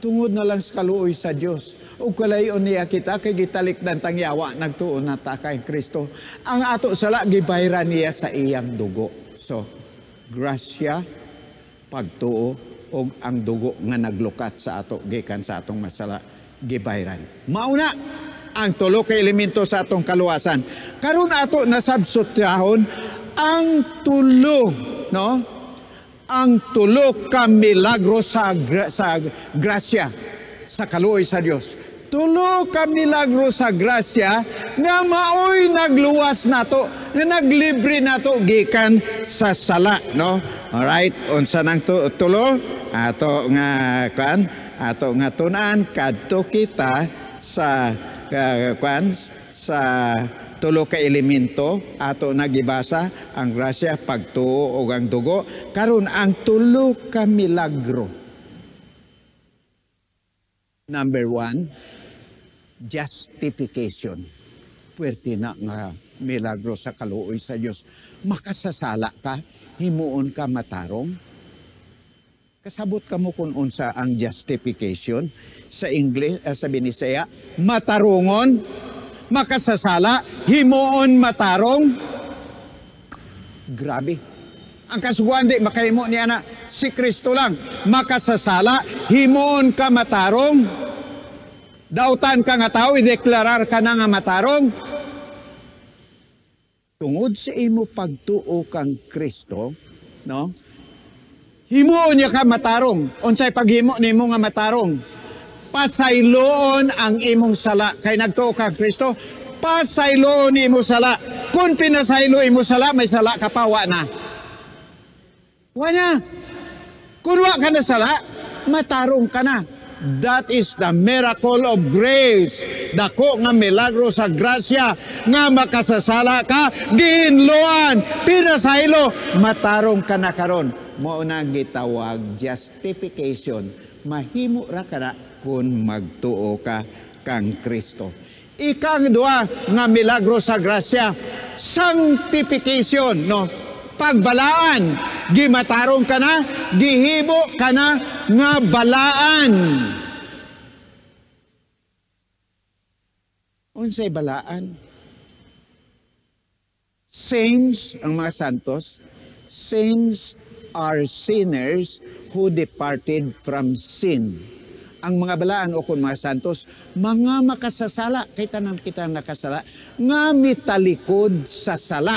tungod na lang sa kaluoy sa Diyos. O kalayon niya kita, kay gitalik ng tangyawa, nagtuon na ta kay Kristo. Ang ato sala, gibayran niya sa iyang dugo. So, grasya, pagtuo, o ang dugo nga naglukat sa ato gikan sa atong masala gibayran. Mauna ang tulo ka elemento sa atong kaluwasan. Karon ato nasabsutyahon ang tulo, no? Ang tulo ka milagro sa grasya sa kaluoy sa Dios. Tulo ka milagro sa grasya nga maoy nagluwas nato, nga naglibre nato gikan sa sala, no? Alright, unsa nang tulo? Ato nga tunan kadto kita sa sa tulo ka elemento ato nagibasa ang grasya, pagtuo ug ang dugo. Karon ang tulo ka milagro. Number 1, justification. Puwerte na nga milagro sa kaluoy sa Dios. Makasasala ka, himuon ka matarong. Kasabot ka mo kung unsa ang justification sa English, sa Binisaya, matarungon, makasasala, himuon matarong. Grabe. Ang kasuguan di makahimo niya na si Kristo lang. Makasasala, himuon ka matarong. Dautan ka nga tao, ideklarar ka na nga matarong. Tungod sa imo pagtuo kang Kristo, no? Himuon niya ka matarong. Unsay paghimo nimo nga matarong? Pasayloon ang imong sala. Kay nagtuo kang Kristo, pasayloon imo sala. Kung pinasaylo imo sala, may sala ka pa, wa na. Wa na. Kung wa ka na sala, matarong ka na. That is the miracle of grace. Dako nga milagro sa grasya nga makasasala ka, ginloan, pinasaylo, matarong ka na karon. Mao na gitawag justification. Mahimo ra ka na kung magtuo ka kang Kristo. Ikang duha nga milagro sa grasya, sanctification, no? Pagbalaan, gimatarong ka na, gihibo ka na nga balaan. Unsay balaan? Saints, ang mga santos, saints are sinners who departed from sin. Ang mga balaan o kung mga santos, mga makasasala, kay tanan kita nakasala, nga mitalikod sa sala.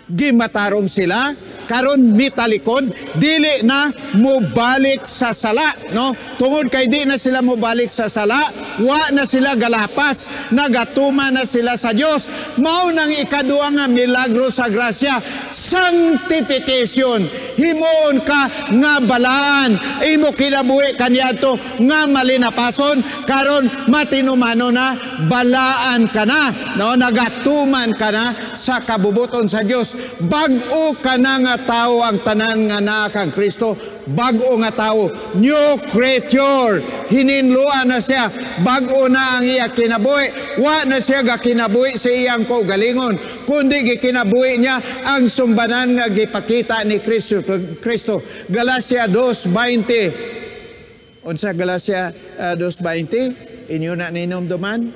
Gimatarong sila, karon mitalikod, dili na mubalik sa sala, no? Tungod kay di na sila mubalik sa sala, wa na sila galapas, nagatuma na sila sa Dios. Mao nang ikaduha nga milagro sa grasya, sanctification. Himuon ka nga balaan, imo kinabuhi kaniadto nga malinapason, karon matinumano na, balaan ka na, no? Nagatuman ka na sa kabubuton sa Dios. Bag-o ka na nga tao ang tanan nga naa kang Kristo. Bag-o nga tao, new creature. Hininluan na siya, bag-o na ang iya kinabuhi. Wa na siya gakinabuhi sa iyang kaugalingon, kundi gikinabuhi niya ang sumbanan nga gipakita ni Kristo. Galacia 2:20. Unsa Galacia 2:20? Inyo na ninomduman?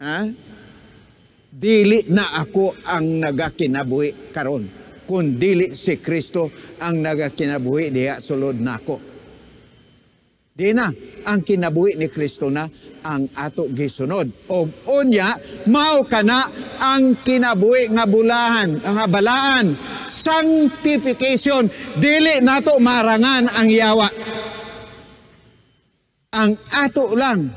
Ha? Dili na ako ang nagakinabuhi karon, kun dili si Kristo ang nagakinabuhi diha sulod nako. Di na, ang kinabuhi ni Kristo na ang ato gisunod. O unya, mao kana ang kinabuhi nga bulahan, ang balaan, sanctification. Dili nato marangan ang yawa. Ang ato lang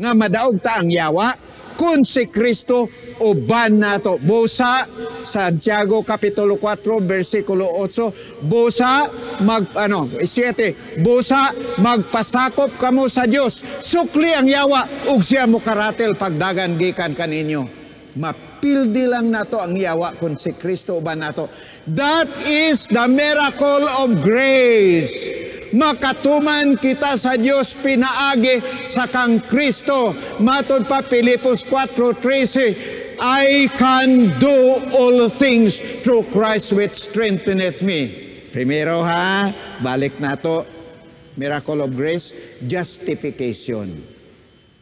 nga madaog ta ang yawa, kung si Kristo uban nato. Busa, Santiago Kapitulo 4, versikulo 8, busa, 7, busa, magpasakop kamo sa Dios. Sukli ang yawa, ug siya mo karatel pagdagan gikan kaninyo. Mapildi lang nato ang yawa kung si Kristo uban nato. That is the miracle of grace. Makatuman kita sa Dios pinaagi sa kang Kristo. Matod pa Pilipos 4:13, I can do all things through Christ which strengtheneth me. Primero ha, balik nato, miracle of grace, justification.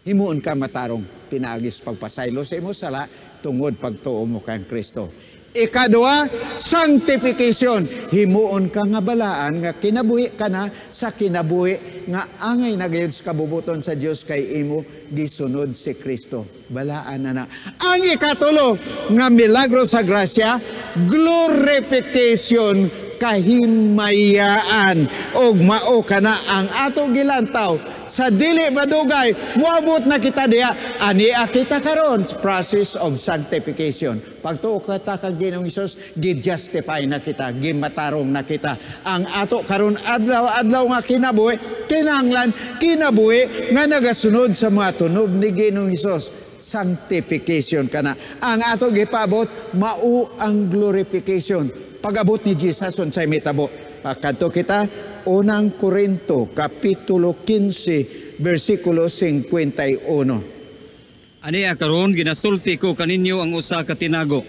Himuon ka matarong, pinaagis pagpasaylo sa imo sala, tungod pagtuo mo kang Kristo. Ikaduha, sanctification. Himuon ka nga balaan nga kinabuhi ka na sa kinabuhi nga angay na gayud sa kabubuton sa Dios kay imo gisunod si Kristo. Balaan na na. Ang ikatulo nga milagro sa grasya, glorification, kahimayaan. Og mao kana ang ato gilantaw sa dili madugay, muabot na kita diya, ania kita karon process of sanctification. Pagtuo kita kang Ginoong Hesus, gi-justify na kita, gimatarong na kita. Ang ato karon adlaw-adlaw nga kinabuhi, kinahanglan kinabuhi nga nagasunod sa mga tunob ni Ginoong Hesus. Sanctification kana. Ang ato gipabot, mao ang glorification. Pag-abot ni Jesus unsay mitabo. Kadto kita Unang Korinto, Kapitulo 15, versikulo 51. Ania karon ginasulti ko kaninyo ang usa ka tinago.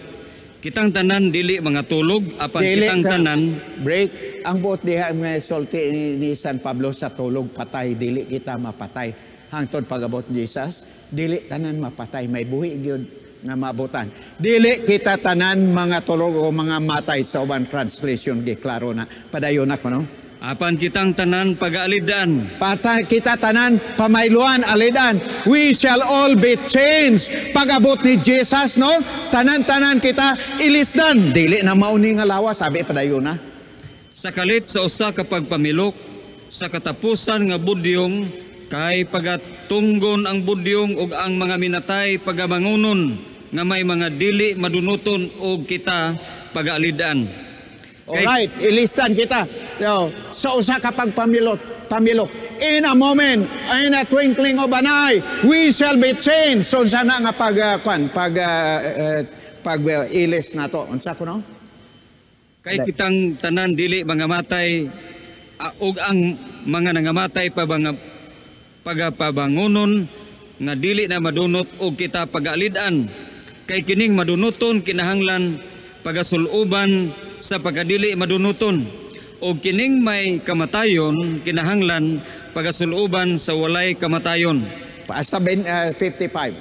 Kitang tanan dili mga tulog, apan Dili kitang ka- tanan Break. Ang buot diha nga sulti ni San Pablo sa tulog patay, dili kita mapatay. Hangtod pag-abot ni Jesus, dili tanan mapatay, may buhi gyud nga mabutan. Dili kita tanan mga tulog o mga matay sa ubang translation giklaro na. Padayon ako no. apan kitang tanan pag-aalidan. Patay kita tanan pamayluan alidan. We shall all be changed. Pag-abot ni Jesus no, tanan-tanan kita ilisdan. Dili na mauni nga lawas, sabi padayon na. Sa kalit sa usa ka pagpamilok, sa katapusan nga budyong, kay pagatunggon ang budyong ug ang mga minatay pagamangunon, nga may mga dili madunuton og kita pag-aalidan. Alright, ilistan kita. Yo, sa usa ka pagpamilok, in a moment, in a twinkling of an eye, we shall be changed. So sana nga ilis na to. Unsa ko no? Kay kitang tanan dili mga matay ug ang mga nangamatay pagapabangunon nga dili na madunot og kita pag-aalidan. Kay kining madunuton kinahanglan pagasuluban sa pagkadili madunuton, o kining may kamatayon kinahanglan pagasuluban sa walay kamatayon. Basta 55.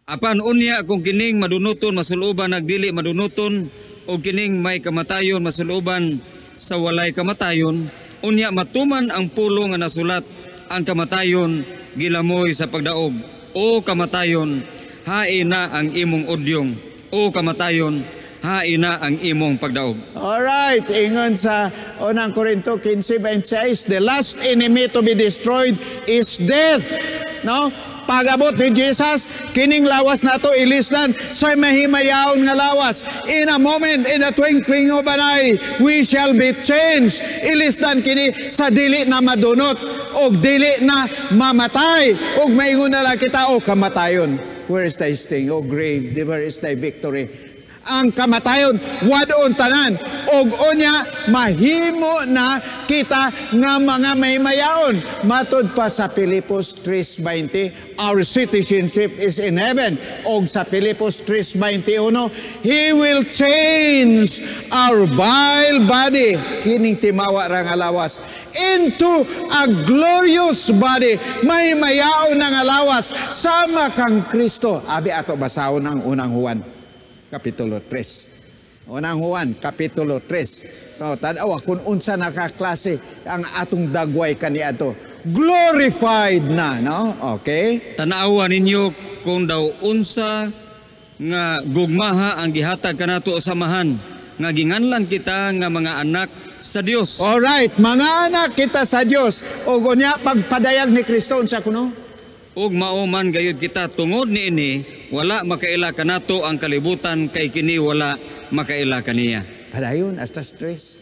Apan unya kung kining madunuton masuluban nagdili madunuton, o kining may kamatayon masuluban sa walay kamatayon, unya matuman ang pulo nga nasulat, ang kamatayon gilamoy sa pagdaog. O kamatayon, hain na ang imong odyong. O kamatayon, hain na ang imong pagdaog. Alright, ingon sa Unang Korinto 15:26, the last enemy to be destroyed is death. No? Pag-abot ni Jesus, kining lawas na to ilislan sa mahimayaon nga lawas. In a moment, in a twinkling of an eye, we shall be changed. Ilislan kini sa dili na madunot o dili na mamatay. O maingon na lang kita, o kamatayon. Where is thy sting, O grave? Where is thy victory? Ang kamatayon, wadon tanan. Og unya, mahimo na kita nga mga may mayaon. Matod pa sa Filipos 3:20, our citizenship is in heaven. Og sa Filipos 3:21, He will change our vile body. Kining timawa ra nga lawas into a glorious body. May mayaon na nga lawas sama kang Kristo. Abi ato basahon ang Unang Juan Kapitulo 3. Unang Juan, Kapitulo 3. No, tanawa kung unsa nakaklase ang atong dagway kaniadto. Glorified na, no? Okay? Tanawa ninyo kung daw unsa nga gugmaha ang gihatag kanato samahan, nga ginganlan kita nga mga anak sa Dios. Alright, mga anak kita sa Dios. O gunya pagpadayag ni Kristo unsa kuno? Ug mauman gayud kita tungod niini, wala makaila kanato ang kalibutan, kay kini wala makaila kaniya. Padayon hasta stress.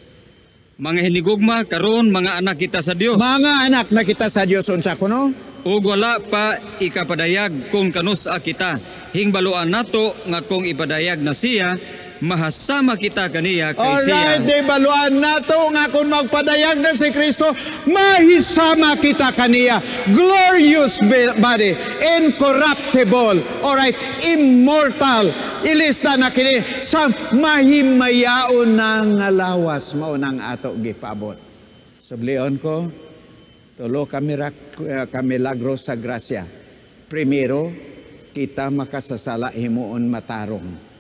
Mga hinigugma karon mga anak kita sa Dios. Mga anak na kita sa Dios unsa kuno? Ug wala pa ikapadayag kung kanusa kita. Hingbaluan nato nga kung ipadayag na siya, mahasama kita kaniya kay siya. Alright, di baluan nato nga kung magpadayag na si Kristo, mahisama kita kaniya. Glorious body, incorruptible, alright, immortal. Ilista na kini sa mahimayaon ng lawas mo nang ato gipabot. Sublion ko, tulo kami lagro sa grasya. Primero, kita makasasala himuon matarong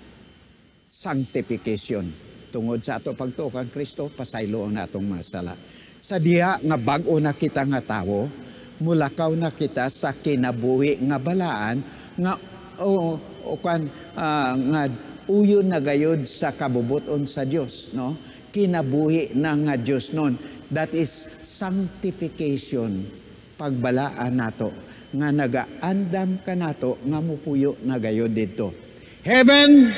sanctification. Tungod sa ato pagtuo kang Kristo, pasaylo ang natong masala. Sa diha nga bag-o na kita nga tawo, mulakaw na kita sa kinabuhi nga balaan nga nga uyon na gayud sa kabubuton sa Dios, no? Kinabuhi na nga Dios nun. That is sanctification. Pagbalaan nato nga nagaandam ka nato nga mupuyo na gayud dito. Heaven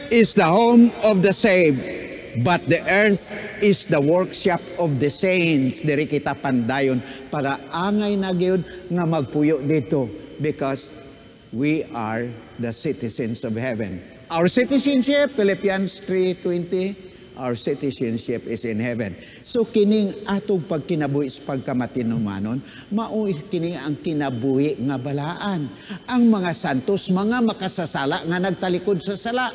is the home of the saved, but the earth is the workshop of the saints. Diri kita pandayon para angay na gyud nga magpuyo dito because we are the citizens of heaven. Our citizenship, Philippians 3:20, our citizenship is in heaven. So kining atong pagkinabuhi sa pagkamatinumanon, mao kining ang kinabuhi nga balaan. Ang mga santos, mga makasasala nga nagtalikod sa sala.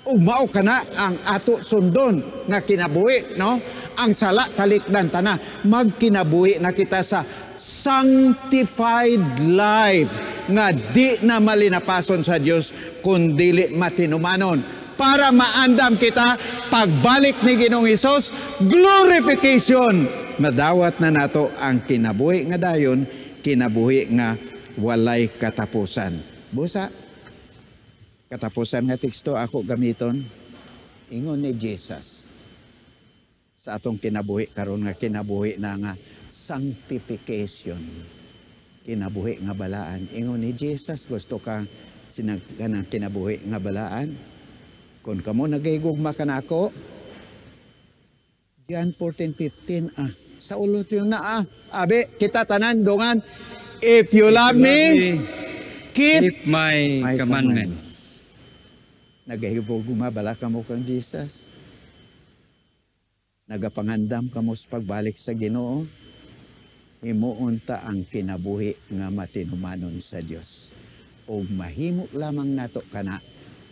Ug mao kana ang ato sundon nga kinabuhi, no? Ang sala talikdan tana, magkinabuhi na kita sa sanctified life nga di na malinapason sa Dios kundili matinumanon para maandam kita pagbalik ni Ginoong Hesus, glorification. Madawat na nato ang kinabuhi nga dayon, kinabuhi nga walay katapusan. Busa katapusan nga teksto ako gamiton, ingon ni Jesus sa atong kinabuhi karon nga kinabuhi na nga sanctification, kinabuhi nga balaan. Ingon ni Jesus, gusto ka sinagkanang kinabuhi nga balaan? Kung kamo nagayugma ka na ako, John 14:15, sa ulot yun na, abe, kita tanan, dungan, if you love me, keep my commandments. Nagahibog bala ka mo kang Jesus. Nagapangandam ka mo sa pagbalik sa Ginoo. Himuunta ang kinabuhi nga matinumanon sa Dios. O mahimo lamang nato kana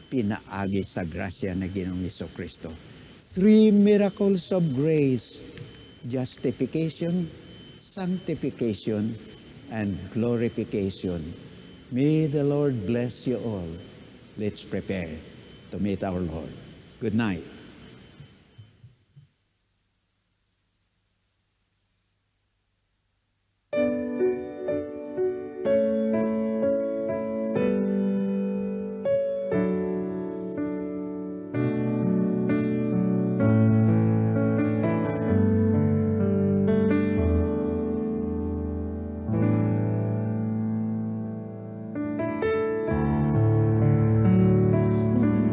pinaagi sa grasya na Ginoong Jesucristo. 3 miracles of grace: justification, sanctification, and glorification. May the Lord bless you all. Let's prepare to meet our Lord. Good night.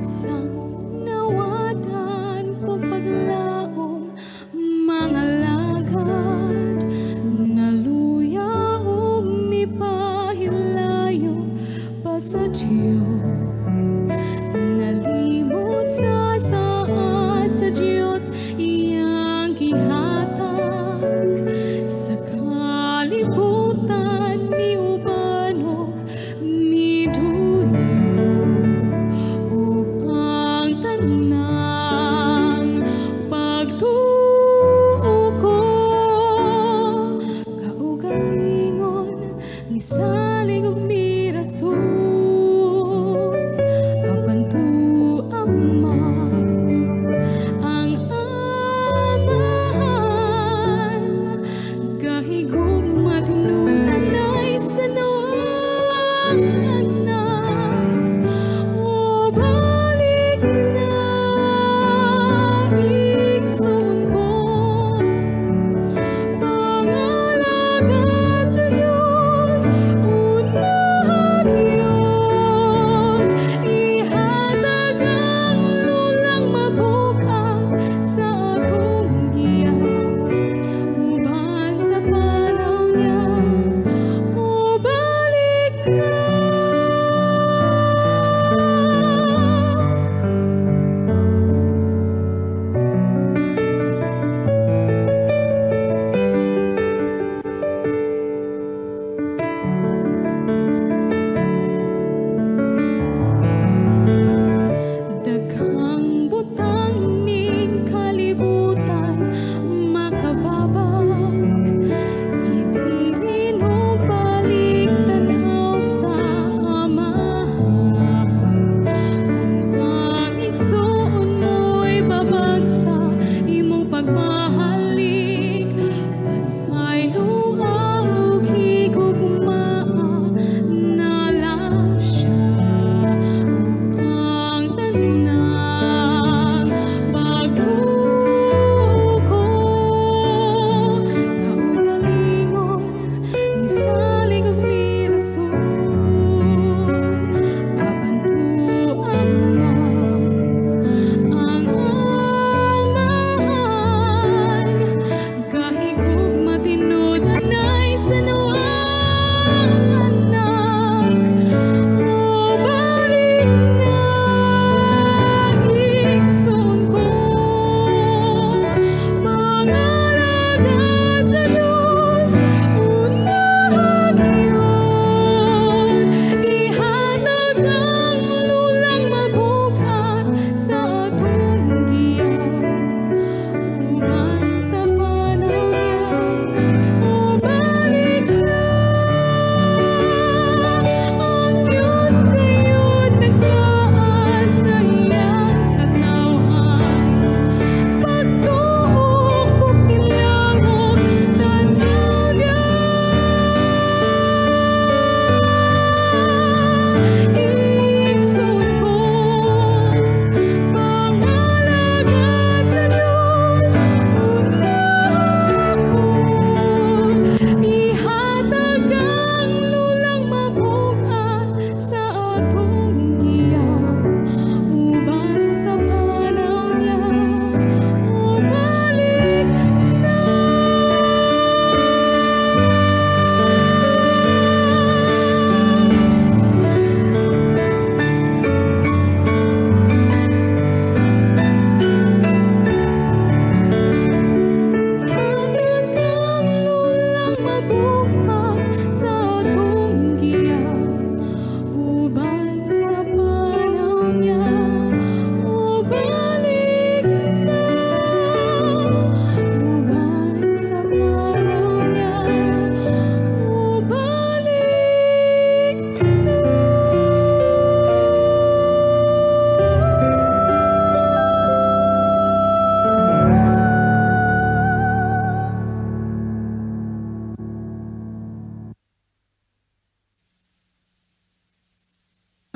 Sang nawada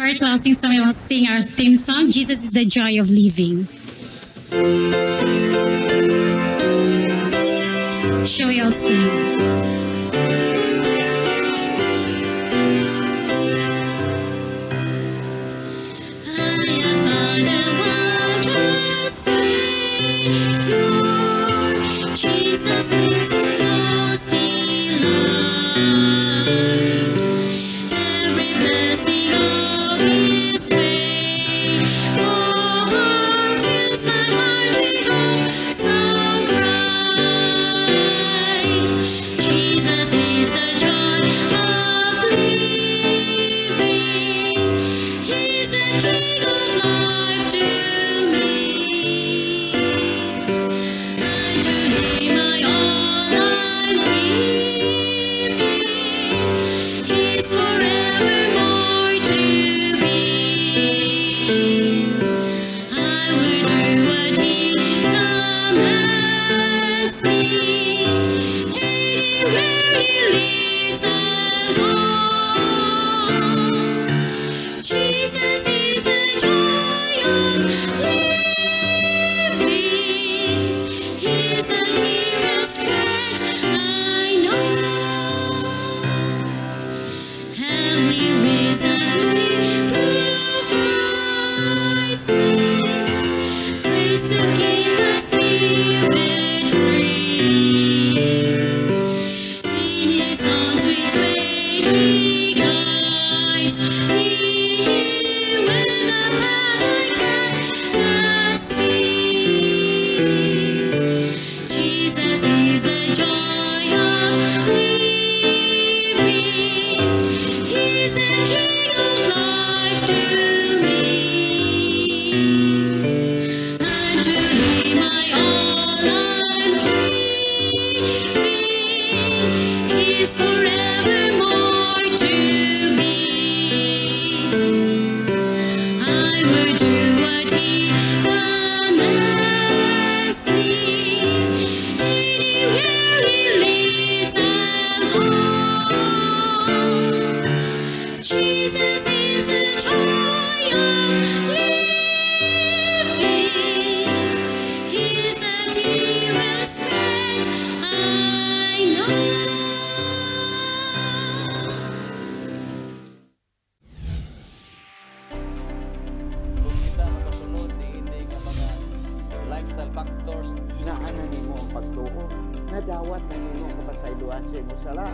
Prior to us sing, we will sing our theme song, Jesus is the Joy of Living. Shall we all sing? Jesus is the most delight. Every blessing of His way, fills my heart with hope so bright. Jesus is the joy of living. He's the King of life to me. Jesus is the joy of living. He's the dearest friend I know. Heavenly wisdom He provides me. Praise to keep my spirit free. In His own sweet way He guides me. Jesus is the joy of living. He's the King of life to me. Unto Him all I'm giving. He's forevermore to me. I will do what He commands me. Anywhere He leads, I'll go. Jesus is the joy of living. He's the dearest friend I know. Kung kita makasunod ni hindi nga mga lifestyle factors, Na ano nimo ang pagtuo, na dawat na nimo kapasayloan sa imo sala.